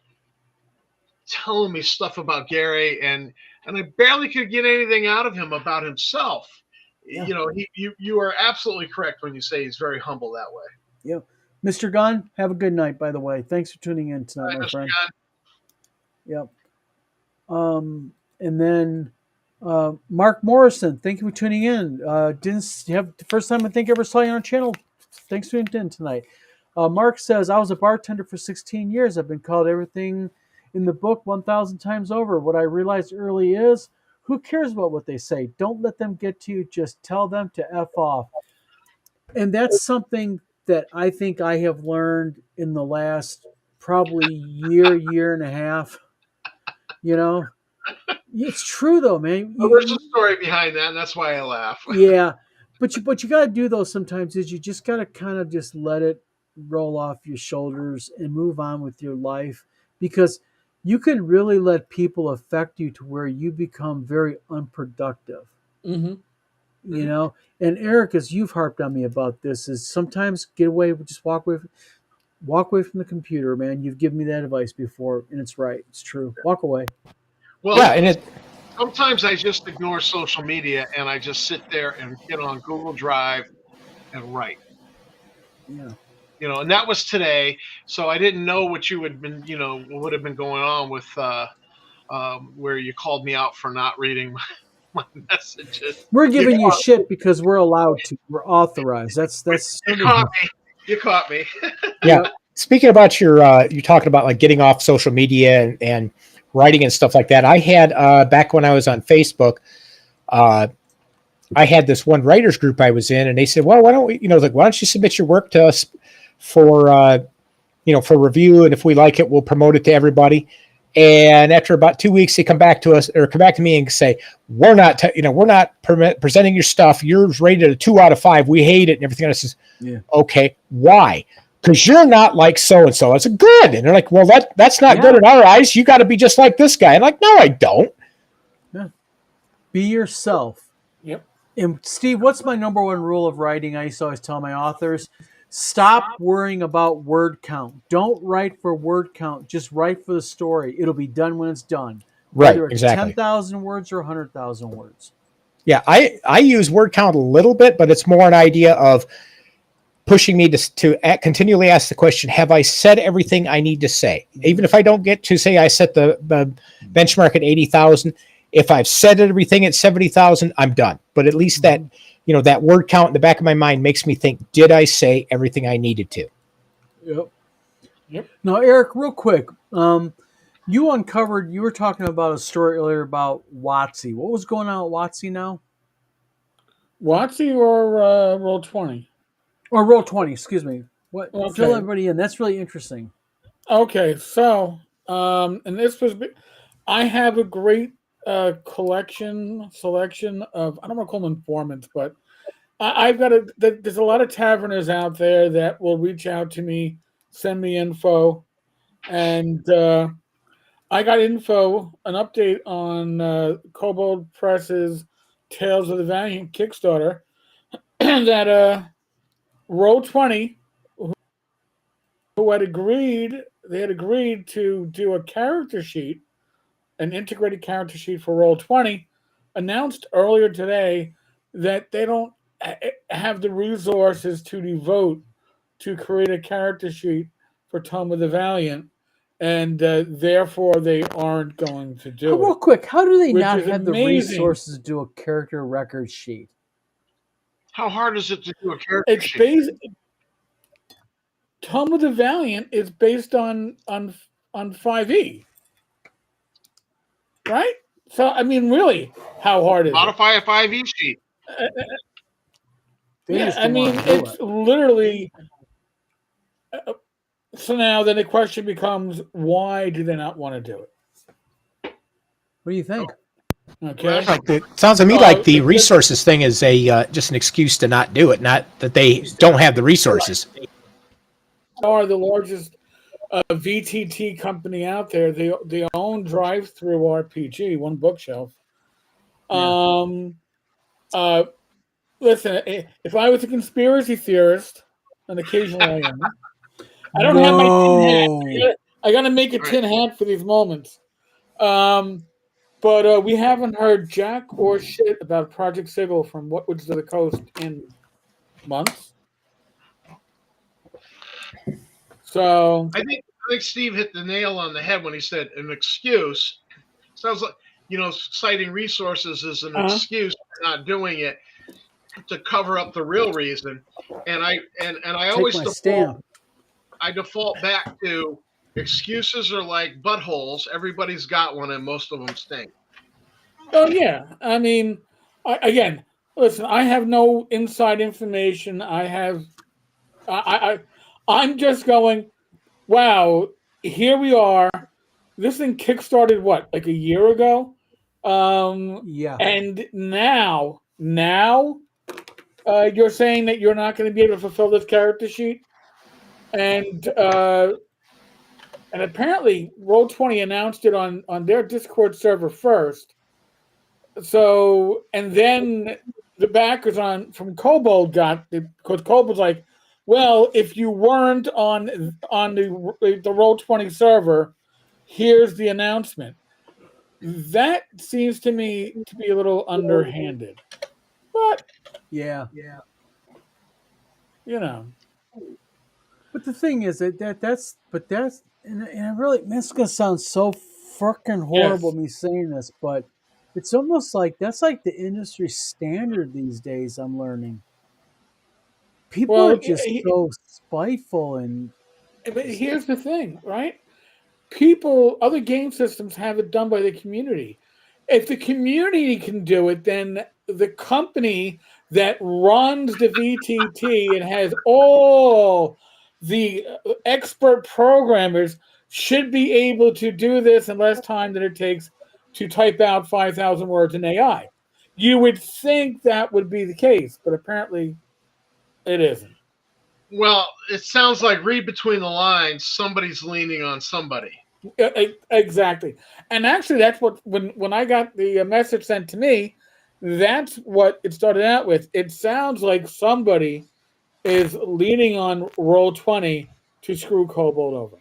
S2: telling me stuff about Gary, and I barely could get anything out of him about himself.
S1: Yeah.
S2: You are absolutely correct when you say he's very humble that way.
S1: Yeah. Mr. Gunn, have a good night, by the way. Thanks for tuning in
S2: All
S1: tonight,
S2: right,
S1: my
S2: Mr.
S1: friend.
S2: Gunn.
S1: Yep. And then Mark Morrison, thank you for tuning in. Didn't have the first time I think I ever saw you on our channel. Thanks for tuning in tonight. Mark says, I was a bartender for 16 years. I've been called everything in the book 1,000 times over. What I realized early is, who cares about what they say? Don't let them get to you. Just tell them to F off. And that's something that I think I have learned in the last probably year and a half. You know, it's true though, man.
S2: Well, there's a story behind that, and that's why I laugh.
S1: Yeah, but you got to do those sometimes. Is you just got to kind of just let it roll off your shoulders and move on with your life, because you can really let people affect you to where you become very unproductive.
S3: Mm-hmm.
S1: And Eric, as you've harped on me about this, is sometimes get away, just walk away from the computer, man. You've given me that advice before, and it's right. It's true. Walk away.
S2: Well,
S4: Yeah, and
S2: sometimes I just ignore social media and I just sit there and get on Google Drive and write.
S1: Yeah.
S2: And that was today. So I didn't know what you had been, what would have been going on with where you called me out for not reading my messages.
S1: We're
S2: You
S1: giving you
S2: caught,
S1: shit because we're allowed to. We're authorized. That's
S2: you caught me. You caught me.
S4: yeah. Speaking about you're talking about like getting off social media and writing and stuff like that. I had back when I was on Facebook, I had this one writers group I was in, and they said, "Well, why don't we, why don't you submit your work to us for for review, and if we like it, we'll promote it to everybody." And after about 2 weeks, they come back to us or come back to me and say, "We're not, we're not presenting your stuff. Yours rated a 2 out of 5. We hate it," and everything else. Is okay. Why? Because you're not like so and so. It's good, and they're like, "Well, that's not good in our eyes. You got to be just like this guy." And I'm like, "No, I don't."
S1: Yeah. Be yourself.
S3: Yep.
S1: And Steve, what's my number one rule of writing? I used to always tell my authors, stop worrying about word count. Don't write for word count. Just write for the story. It'll be done when it's done.
S4: Right,
S1: Whether it's
S4: exactly.
S1: 10,000 words or 100,000 words.
S4: Yeah, I use word count a little bit, but it's more an idea of pushing me to continually ask the question, have I said everything I need to say? Even if I don't get to say I set the benchmark at 80,000, if I've said everything at 70,000, I'm done. But at least that, that word count in the back of my mind makes me think, did I say everything I needed to?
S1: Yep. Now, Eric, real quick, you were talking about a story earlier about WotC. What was going on at WotC now?
S3: WotC or Roll20?
S1: Or Roll20, excuse me. What?
S3: Okay.
S1: Fill everybody in. That's really interesting.
S3: Okay, so and this was, I have a great selection of, I don't want to call them informants, but I've got there's a lot of taverners out there that will reach out to me, send me info. And I got an update on Kobold Press's Tales of the Valiant Kickstarter that Roll20, who had agreed to do a character sheet, an integrated character sheet for Roll20, announced earlier today that they don't have the resources to devote to create a character sheet for Tome of the Valiant, and therefore they aren't going to
S1: How,
S3: do
S1: real
S3: it,
S1: quick, how do they
S3: which
S1: not
S3: is
S1: have the
S3: amazing.
S1: resources to do a character record sheet?
S2: How hard is it to do a character
S3: It's
S2: sheet?
S3: based. Tome of the Valiant is based on 5e, right? So I mean, really, how hard is it?
S2: Modify a 5e sheet.
S1: They
S3: Yeah,
S1: just
S3: I
S1: don't
S3: mean,
S1: want to do
S3: it's
S1: it.
S3: literally. So now then the question becomes, why do they not want to do it?
S1: What do you think?
S3: Okay.
S4: It sounds to me like the
S3: Because
S4: resources thing is a just an excuse to not do it, not that they don't have the resources.
S3: they are the largest VTT company out there. They own Drive Through RPG, One Bookshelf.
S1: Yeah.
S3: Uh, Listen, if I was a conspiracy theorist, and occasionally I am, I don't have my tin hat.
S1: No.
S3: I gotta make a
S2: Right.
S3: tin hat for these moments. But we haven't heard jack or shit about Project Sigil from What Woods to the Coast in months. So
S2: I think Steve hit the nail on the head when he said an excuse. Sounds like, citing resources is an excuse for not doing it to cover up the real reason. And I
S1: Take
S2: always
S1: my stamp.
S2: default back to excuses are like buttholes. Everybody's got one, and most of them stink.
S3: oh yeah, I mean, again, listen, I have no inside information. I'm just going, wow, here we are. This thing kickstarted what, like a year ago?
S1: Yeah.
S3: And now, you're saying that you're not going to be able to fulfill this character sheet, and apparently Roll20 announced it on their Discord server first. So, and then the backers from Kobold got it, because Kobold's like, well, if you weren't on the Roll20 server, here's the announcement. That seems to me to be a little underhanded, but
S1: Yeah.
S3: you know,
S1: But the thing is that's and it really, it's gonna sound so freaking horrible
S3: yes.
S1: me saying this, but it's almost like that's like the industry standard these days. I'm learning people are
S3: Well,
S1: just so spiteful and
S3: but
S1: just,
S3: here's the thing, right? Other game systems have it done by the community. If the community can do it, then the company that runs the VTT and has all the expert programmers should be able to do this in less time than it takes to type out 5,000 words in AI. You would think that would be the case, but apparently it isn't.
S2: Well, it sounds like read between the lines. Somebody's leaning on somebody.
S3: Exactly, and actually, that's what when I got the message sent to me, that's what it started out with. It sounds like somebody is leaning on Roll20 to screw Kobold over.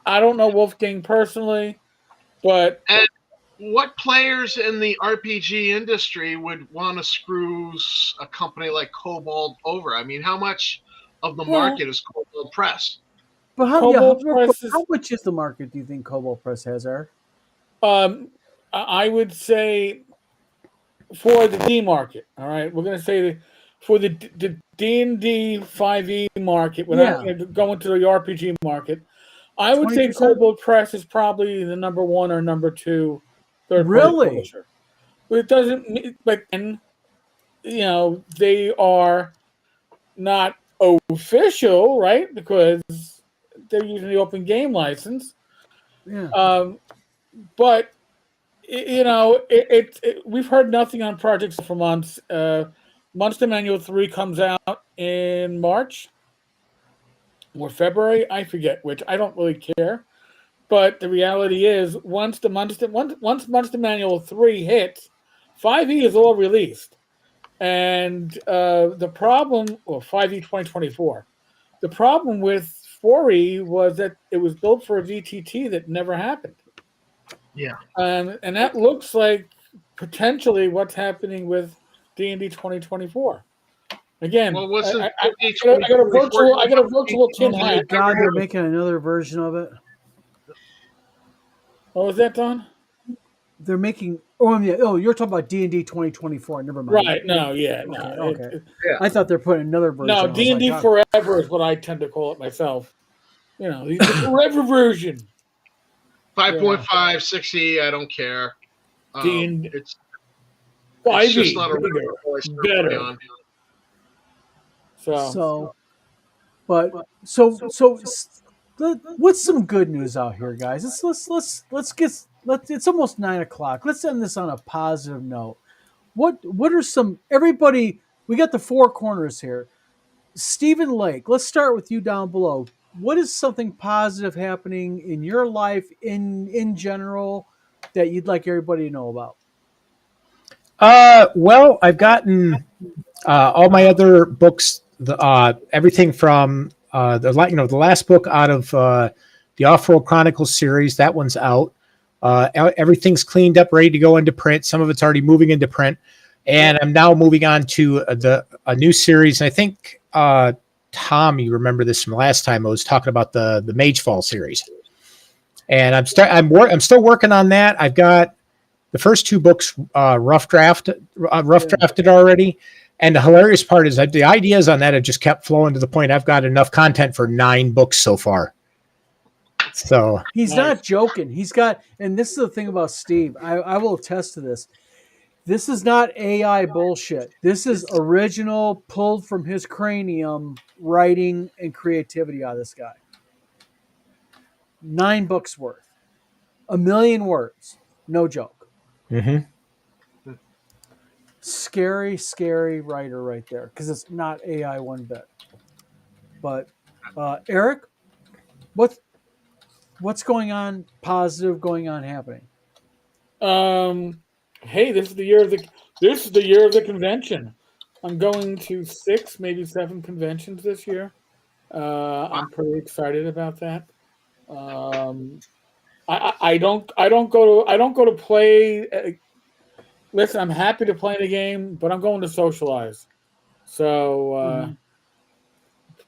S3: I don't know Wolfgang personally, but
S2: And what players in the RPG industry would want to screw a company like Cobalt over? I mean, how much of the
S3: well,
S2: market is Cobalt Press?
S1: but
S3: Kobold
S1: real quick,
S3: Press is.
S1: how much is the market do you think Cobalt Press has, Eric?
S3: I would say for the D market. All right, we're going to say that for the D&D 5e market. We're not
S1: Yeah.
S3: going to go into the RPG market. I would say
S1: 20%?
S3: Kobold Press is probably the number one or number two third party
S1: Really?
S3: publisher. But it doesn't. But then, they are not official, right? Because they're using the open game license.
S1: Yeah.
S3: But we've heard nothing on projects for months. Monster Manual 3 comes out in March. or February, I forget which. I don't really care. But the reality is, once Monster Manual 3 hits, 5e is all released. And the problem, or 5e 2024, the problem with 4e was that it was built for a VTT that never happened.
S2: Yeah.
S3: And that looks like potentially what's happening with D&D 2024. Again,
S2: Well, wasn't
S3: I got a virtual tin
S1: Oh my
S3: hat.
S1: God, they're making another version of it.
S3: What was that, Don?
S1: They're making. Oh yeah. Oh, you're talking about D&D 2024. Never mind.
S3: Right? No, yeah, no.
S1: Okay. Okay.
S2: Yeah.
S1: I thought they're putting another version.
S3: No,
S1: I was like,
S3: D&D
S1: God.
S3: Forever is what I tend to call it myself. You know, the forever version.
S2: 5.5, 6e, I don't care.
S3: D&D
S2: It's
S3: 5e,
S2: just not a
S3: bigger,
S2: real I spend money
S3: better.
S2: on.
S3: So
S1: What's some good news out here, guys? It's almost 9 o'clock. Let's end this on a positive note. What are some everybody? We got the four corners here. Stephen Lake, let's start with you down below. What is something positive happening in your life in general that you'd like everybody to know about?
S4: Well, I've gotten all my other books, everything from the last book out of the Off-Road Chronicles series. That one's out. Everything's cleaned up, ready to go into print. Some of it's already moving into print, and I'm now moving on to a new series. And I think Tom, you remember this from last time? I was talking about the Magefall series, and I'm still working on that. I've got the first two books rough drafted already. And the hilarious part is that the ideas on that have just kept flowing to the point I've got enough content for 9 books so far. So
S1: he's not joking. He's got, and this is the thing about Steve. I will attest to this. This is not AI bullshit. This is original, pulled from his cranium, writing and creativity out of this guy. 9 books worth, 1,000,000 words, no joke.
S4: mm-hmm.
S1: Scary writer right there, because it's not AI one bit. But Eric, what's going on? Positive going on happening.
S3: Hey, this is the year of the convention. I'm going to 6, maybe 7 conventions this year. I'm pretty excited about that. I don't go to play. Listen, I'm happy to play the game, but I'm going to socialize. So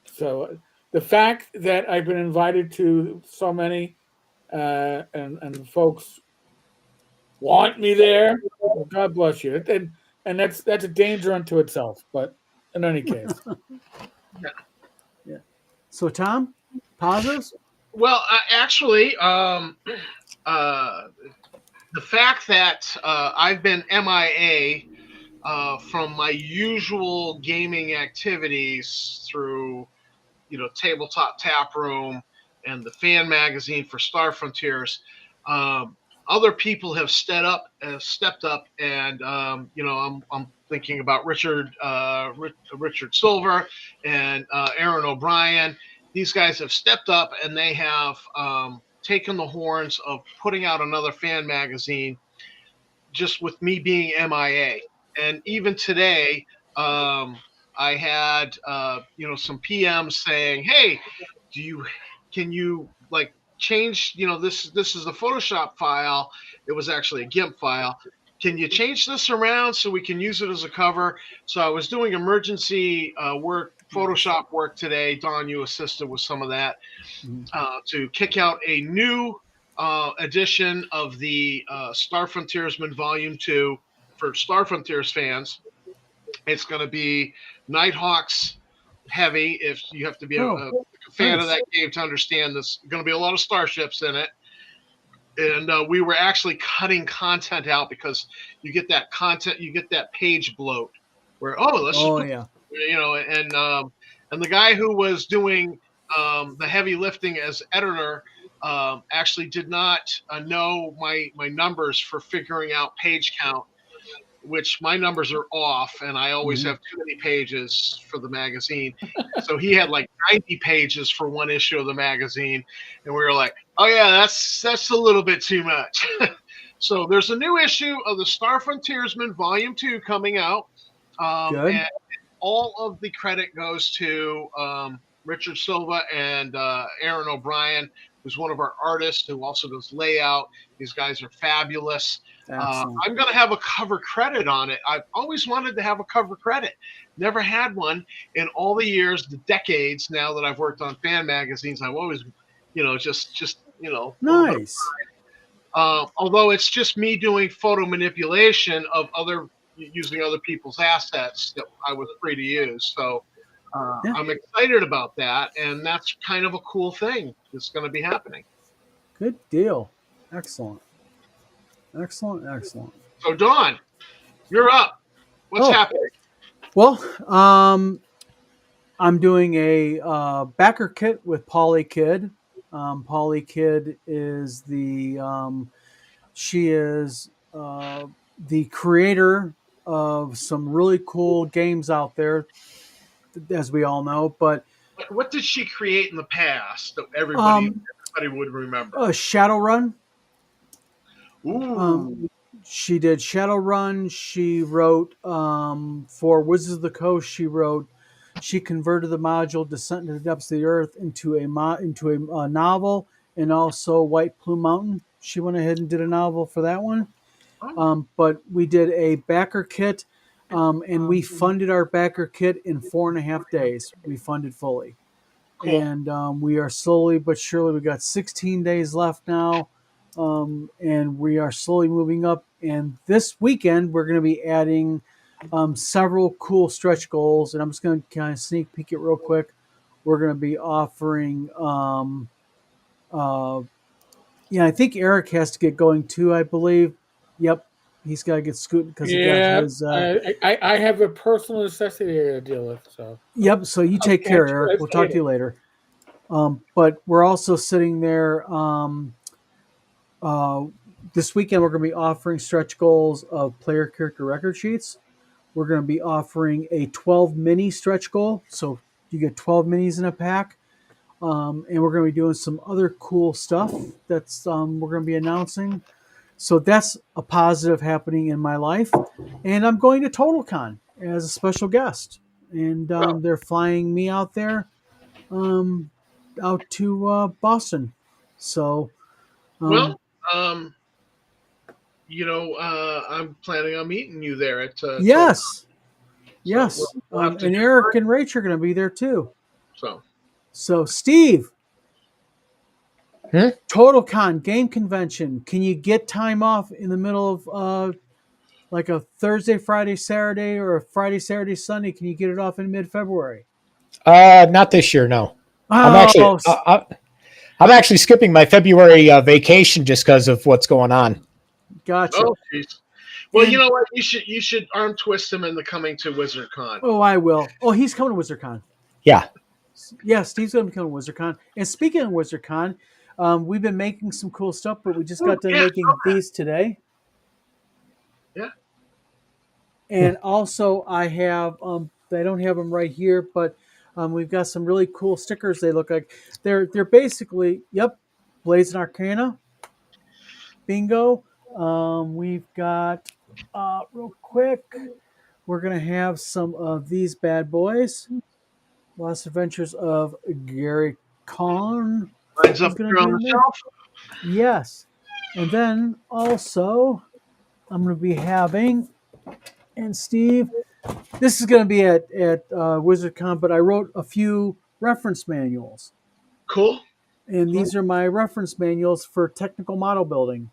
S3: so the fact that I've been invited to so many and folks want me there, well, God bless you. And that's a danger unto itself. But in any case,
S1: Yeah. So Tom, positives?
S2: Well, actually, the fact that I've been MIA from my usual gaming activities through, Tabletop Tap Room and the fan magazine for Star Frontiers, other people have stepped up, and I'm thinking about Richard Silver and Aaron O'Brien. These guys have stepped up, and they have taken the horns of putting out another fan magazine, just with me being MIA. And even today, I had some PMs saying, "Hey, can you like change? This is a Photoshop file. It was actually a GIMP file. Can you change this around so we can use it as a cover?" So I was doing emergency work, Photoshop work today. Don, you assisted with some of that to kick out a new edition of the Star Frontiersman Volume 2 for Star Frontiers fans. It's going to be Nighthawks heavy, if you have to be a fan of that game to understand this. Going to be a lot of starships in it. And we were actually cutting content out because you get that page bloat where, and the guy who was doing the heavy lifting as editor actually did not know my numbers for figuring out page count. which my numbers are off, and I always have too many pages for the magazine. So he had like 90 pages for one issue of the magazine, and we were like, "Oh yeah, that's a little bit too much." So there's a new issue of the Star Frontiersman Volume 2 coming out,
S1: Good.
S2: and all of the credit goes to Richard Silva and Aaron O'Brien, who's one of our artists who also does layout. These guys are fabulous.
S1: Excellent.
S2: I'm going to have a cover credit on it. I've always wanted to have a cover credit. Never had one in all the years, the decades now that I've worked on fan magazines. I've always, just a little bit of,
S1: Nice.
S2: although it's just me doing photo manipulation of using other people's assets that I was free to use. So
S1: Yeah.
S2: I'm excited about that, and that's kind of a cool thing that's going to be happening.
S1: Good deal. Excellent. Excellent.
S2: So Dawn, you're up. What's happening?
S1: Well, I'm doing a backer kit with Polly Kidd. Polly Kidd is she is the creator of some really cool games out there, as we all know. But
S2: what did she create in the past that everybody would remember?
S1: Shadowrun.
S2: Ooh.
S1: She did Shadowrun. She wrote for Wizards of the Coast. She converted the module Descent into the Depths of the Earth into a novel, and also White Plume Mountain. She went ahead and did a novel for that one. But we did a backer kit, and we funded our backer kit in 4.5 days. We funded fully.
S2: Cool.
S1: And we are slowly but surely, we got 16 days left now, and we are slowly moving up. And this weekend, we're going to be adding several cool stretch goals, and I'm just going to kind of sneak peek it real quick. We're going to be offering, I think Eric has to get going too, I believe. Yep, he's got to get scooting because he got his.
S3: I have a personal necessity to deal with. So.
S1: Yep. So you take care, Eric. We'll talk to you later. But we're also sitting there. This weekend, we're going to be offering stretch goals of player character record sheets. We're going to be offering a 12 mini stretch goal. So you get 12 minis in a pack. And we're going to be doing some other cool stuff that's we're going to be announcing. So that's a positive happening in my life. And I'm going to TotalCon as a special guest. And they're flying me out there out to Boston. So,
S2: I'm planning on meeting you there at
S1: yes.
S2: So we'll
S1: and Eric and Rach are going to be there too. So Steve,
S4: Hmm?
S1: TotalCon game convention. Can you get time off in the middle of like a Thursday, Friday, Saturday, or a Friday, Saturday, Sunday? Can you get it off in mid-February?
S4: Not this year, no.
S1: Oh,
S4: I'm actually skipping my February vacation just because of what's going on.
S1: Gotcha.
S2: Oh, geez. Well, you know what? You should arm twist him into coming to WizardCon.
S1: Oh, I will. Oh, he's coming to WizardCon.
S4: Yeah.
S1: Yeah, Steve's going to be coming to WizardCon. And speaking of WizardCon, we've been making some cool stuff, but we just got done making these today.
S2: Yeah.
S1: And also, I have, I don't have them right here, but we've got some really cool stickers. They look like they're basically, Blades and Arcana. Bingo. We've got, real quick, we're going to have some of these bad boys. Lost Adventures of Gary Kahn.
S2: Lines up here on the shelf.
S1: Yes. And then also, I'm going to be having, and Steve, this is going to be at WizardCon, but I wrote a few reference manuals.
S2: Cool.
S1: And these are my reference manuals for technical model building.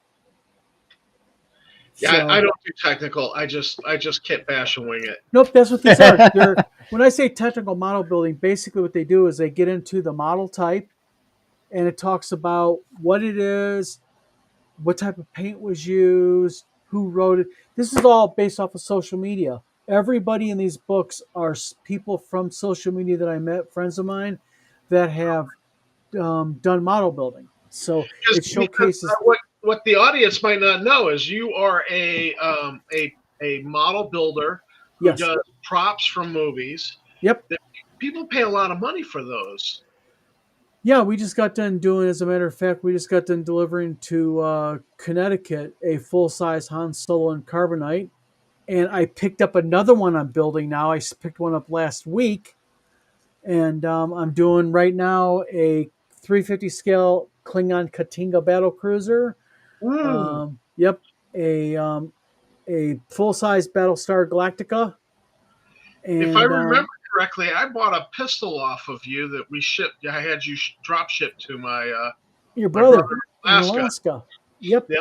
S2: Yeah, so, I don't do technical. I just kit bash and wing it.
S1: Nope, that's what these are. When I say technical model building, basically what they do is they get into the model type, and it talks about what it is, what type of paint was used, who wrote it. This is all based off of social media. Everybody in these books are people from social media that I met, friends of mine, that have done model building. So it showcases
S2: what the audience might not know is you are a a model builder who
S1: Yes.
S2: does props from movies.
S1: Yep.
S2: People pay a lot of money for those.
S1: Yeah, we just got done doing, as a matter of fact, we just got done delivering to Connecticut a full size Han Solo and Carbonite. And I picked up another one I'm building now. I picked one up last week. And I'm doing right now a 350 scale Klingon Katinga battle cruiser.
S2: Ooh.
S1: Yep. A full size Battlestar Galactica.
S2: If I
S1: And
S2: remember correctly, I bought a pistol off of you that we shipped. I had you drop ship to my
S1: your
S2: my brother
S1: brother
S2: in
S1: in
S2: Alaska.
S1: Alaska. Yep.
S2: Yeah.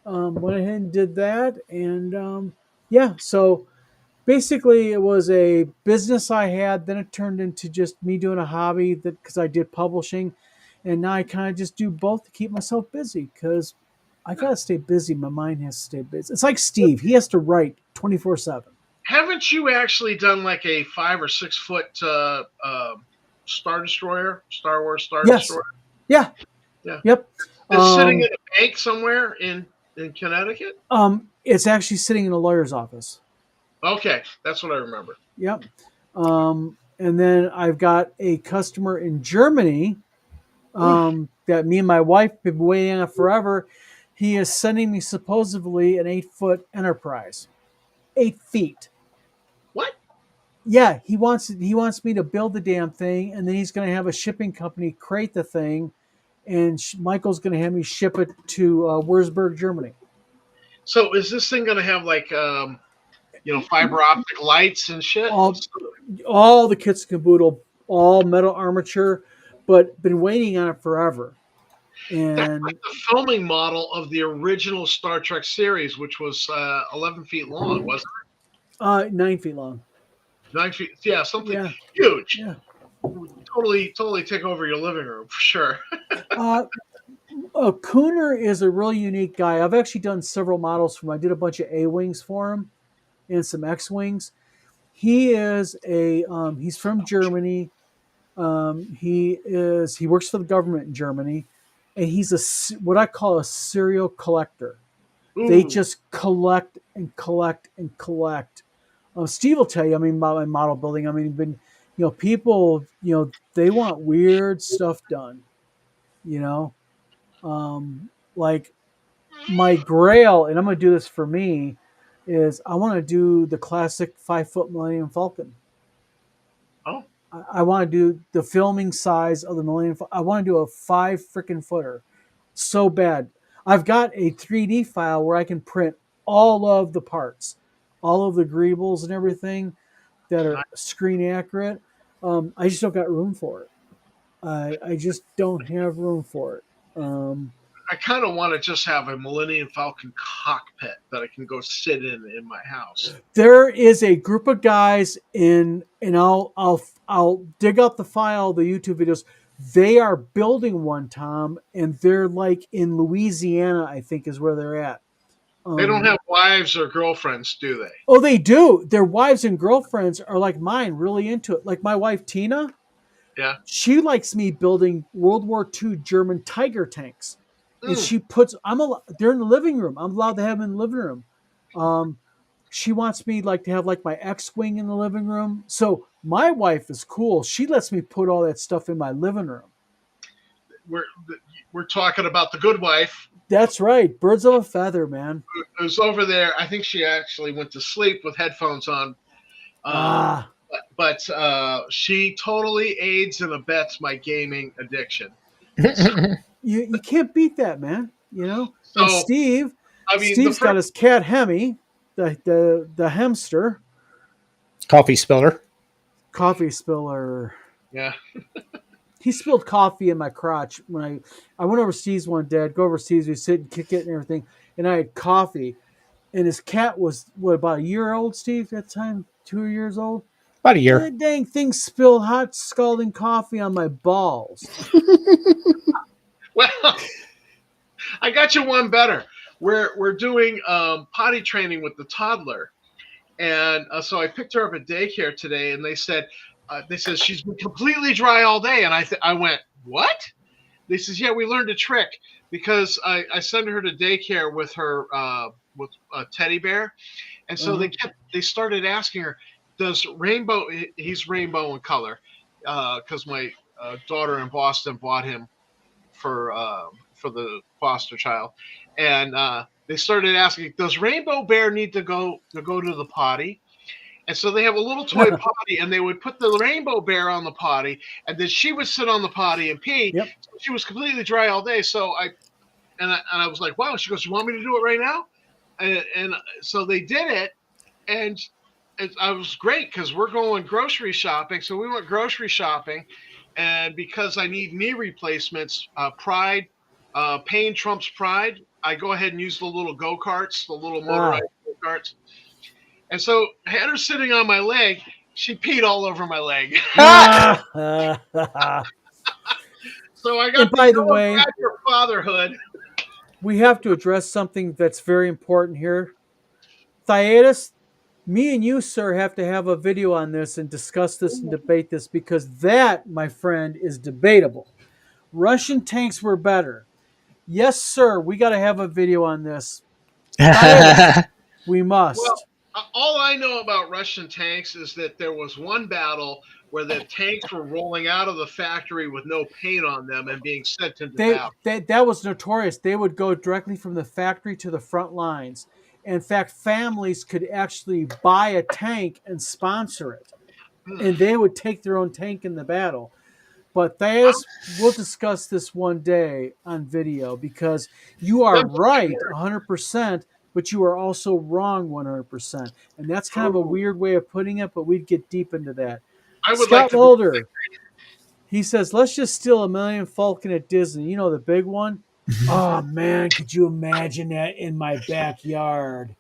S1: Went ahead and did that. And yeah, so basically it was a business I had. Then it turned into just me doing a hobby that because I did publishing. And now I kind of just do both to keep myself busy because I got to stay busy. My mind has to stay busy. It's like Steve. He has to write 24/7.
S2: Haven't you actually done like a 5 or 6 foot Star Destroyer, Star Wars Star
S1: Yes.
S2: Destroyer?
S1: Yeah.
S2: Yeah.
S1: Yep.
S2: It's sitting in a bank somewhere in Connecticut.
S1: It's actually sitting in a lawyer's office.
S2: Okay, that's what I remember.
S1: Yep. And then I've got a customer in Germany that me and my wife have been waiting on forever. He is sending me supposedly an 8-foot Enterprise, 8 feet.
S2: What?
S1: Yeah, he wants me to build the damn thing, and then he's going to have a shipping company crate the thing, and Michael's going to have me ship it to Würzburg, Germany.
S2: So is this thing going to have like fiber optic lights and shit?
S1: All the kits and caboodle, all metal armature, but been waiting on it forever. And
S2: that's like the filming model of the original Star Trek series, which was 11 feet long, wasn't it?
S1: 9 feet long.
S2: 9 feet, yeah, something huge.
S1: Yeah.
S2: Totally take over your living room for sure.
S1: Cooner is a really unique guy. I've actually done several models for him. I did a bunch of A-wings for him and some X-wings. He is he's from Germany. He works for the government in Germany, and he's what I call a serial collector.
S2: Ooh.
S1: They just collect and collect and collect. Steve will tell you. I mean, my model building. I mean, people, they want weird stuff done. Like my grail, and I'm going to do this for me, is I want to do the classic 5-foot Millennium Falcon.
S2: Oh.
S1: I want to do the filming size of the Millennium Falcon. I want to do a 5 freaking footer. So bad. I've got a 3D file where I can print all of the parts, all of the greebles and everything that are screen accurate. I just don't got room for it. I just don't have room for it.
S2: I kind of want to just have a Millennium Falcon cockpit that I can go sit in my house.
S1: There is a group of guys and I'll dig up the file, the YouTube videos. They are building one, Tom, and they're like in Louisiana, I think is where they're at.
S2: They don't have wives or girlfriends, do they?
S1: Oh, they do. Their wives and girlfriends are like mine, really into it. Like my wife, Tina.
S2: Yeah.
S1: She likes me building World War II German Tiger tanks. And she puts, they're in the living room. I'm allowed to have them in the living room. She wants me to have my X-Wing in the living room. So my wife is cool. She lets me put all that stuff in my living room.
S2: We're talking about the good wife.
S1: That's right. Birds of a feather, man.
S2: Who's over there. I think she actually went to sleep with headphones on. But she totally aids and abets my gaming addiction.
S1: You can't beat that, man. So, and Steve's got his cat Hemi, the hamster.
S5: Coffee spiller.
S2: Yeah.
S1: He spilled coffee in my crotch when I went overseas one day. I'd go overseas, we sit and kick it and everything, and I had coffee. And his cat was, about a year old, Steve, at the time? 2 years old?
S5: About a year.
S1: And the dang thing spilled hot scalding coffee on my balls.
S2: Well, I got you one better. We're doing potty training with the toddler. And so I picked her up at daycare today, and they said she's been completely dry all day. And I went, what? They says, yeah, we learned a trick because I send her to daycare with her with a teddy bear, And so they started asking her, does rainbow? He's rainbow in color, because my daughter in Boston bought him for the foster child, and they started asking, does Rainbow Bear need to go to the potty? And so they have a little toy potty, and they would put the Rainbow Bear on the potty, and then she would sit on the potty and pee.
S1: Yep.
S2: So she was completely dry all day. So I was like, wow. She goes, you want me to do it right now? And so they did it, and I was great because we're going grocery shopping. So we went grocery shopping, and because I need knee replacements, Pride, pain trumps pride. I go ahead and use the little go-karts, the little motorized go-karts. And so I had her sitting on my leg. She peed all over my leg. So I got
S1: And by the way,
S2: your fatherhood.
S1: we have to address something that's very important here. Thyatis, me and you, sir, have to have a video on this and discuss this and debate this, because that, my friend, is debatable. Russian tanks were better. Yes, sir, we got to have a video on this. Thyatis, we must.
S2: Well, all I know about Russian tanks is that there was one battle where the tanks were rolling out of the factory with no paint on them and being sent into battle.
S1: That was notorious. They would go directly from the factory to the front lines. In fact, families could actually buy a tank and sponsor it. And they would take their own tank in the battle. But Thayas, we'll discuss this one day on video, because you are right 100%, but you are also wrong 100%. And that's kind of a weird way of putting it, but we'd get deep into that.
S2: I would
S1: Scott
S2: like to
S1: Mulder, he says, let's just steal a Millennium Falcon at Disney. You know, the big one? Oh, man, could you imagine that in my backyard?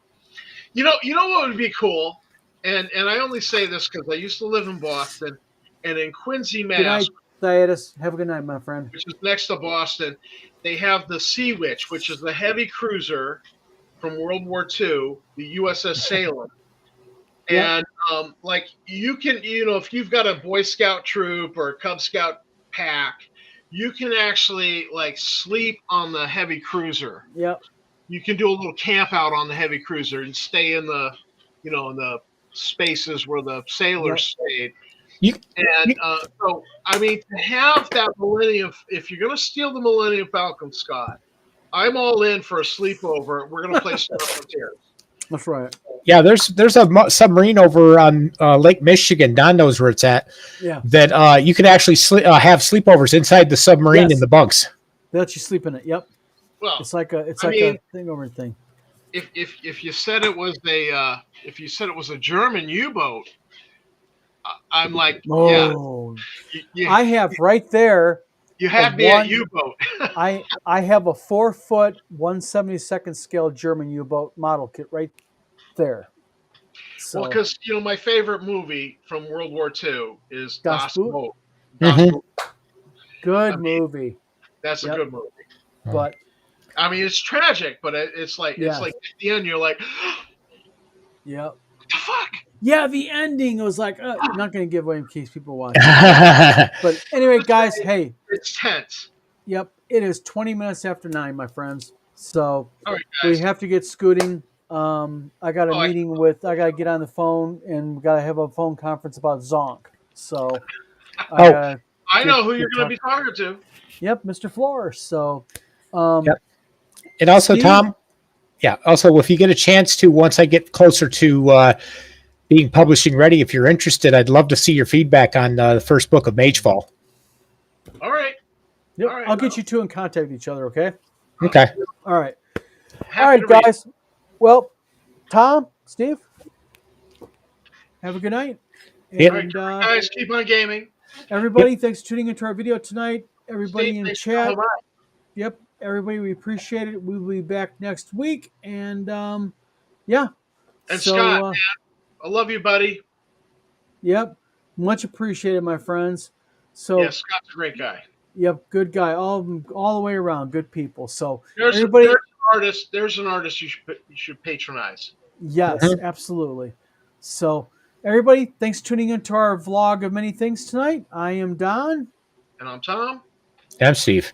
S2: You know what would be cool? And I only say this because I used to live in Boston, and in Quincy, Mass.
S1: Good night, Thaddeus. Have a good night, my friend.
S2: Which is next to Boston, they have the Sea Witch, which is the heavy cruiser from World War II, the USS Salem. And like you can, if you've got a Boy Scout troop or a Cub Scout pack, you can actually like sleep on the heavy cruiser.
S1: Yep.
S2: You can do a little camp out on the heavy cruiser and stay in the, in the spaces where the sailors stayed. So, I mean, to have that Millennium, if you're going to steal the Millennium Falcon, Scott, I'm all in for a sleepover. We're going to play Star Frontiers.
S1: That's right.
S5: Yeah, there's a submarine over on Lake Michigan. Don knows where it's at.
S1: Yeah.
S5: That you can actually have sleepovers inside the submarine in the bunks.
S1: They let you sleep in it. Yep.
S2: Well,
S1: it's like a thing over thing.
S2: If you said it was a German U-boat, I'm like,
S1: I have right there.
S2: You had me at U-boat.
S1: I have a 4-foot 1/72 scale German U-boat model kit right there. So,
S2: well, because my favorite movie from World War II is Das Boot.
S1: Good movie.
S2: That's a good movie.
S1: But
S2: I mean, it's tragic, but it's like at the end you're like,
S1: yep.
S2: What the fuck?
S1: Yeah, the ending was like, I'm not going to give away in case people watch. But anyway, guys, hey.
S2: It's tense.
S1: Yep, it is 20 minutes after 9, my friends. So
S2: all right,
S1: we have to get scooting. I got a meeting I got to get on the phone, and we got to have a phone conference about Zonk. So
S2: I know who you're going to be talking to.
S1: Yep, Mr. Floor. So,
S5: and also, Steve, Tom, also, if you get a chance to, once I get closer to being publishing ready, if you're interested, I'd love to see your feedback on the first book of Magefall.
S2: All right.
S1: Yep. All right, I'll get you two in contact with each other, okay?
S5: Okay.
S1: All right. All right, guys. Well, Tom, Steve, have a good night.
S2: And, guys, keep on gaming.
S1: Everybody, thanks for tuning into our video tonight. Everybody
S2: Steve,
S1: in chat. Yep. Everybody, we appreciate it. We will be back next week. And,
S2: And Scott, man, I love you, buddy.
S1: Yep. Much appreciated, my friends. So
S2: Scott's a great guy.
S1: Yep, good guy. All the way around, good people. So
S2: there's an artist you should patronize.
S1: Yes, absolutely. So everybody, thanks for tuning into our vlog of many things tonight. I am Don.
S2: And I'm Tom.
S5: And I'm Steve.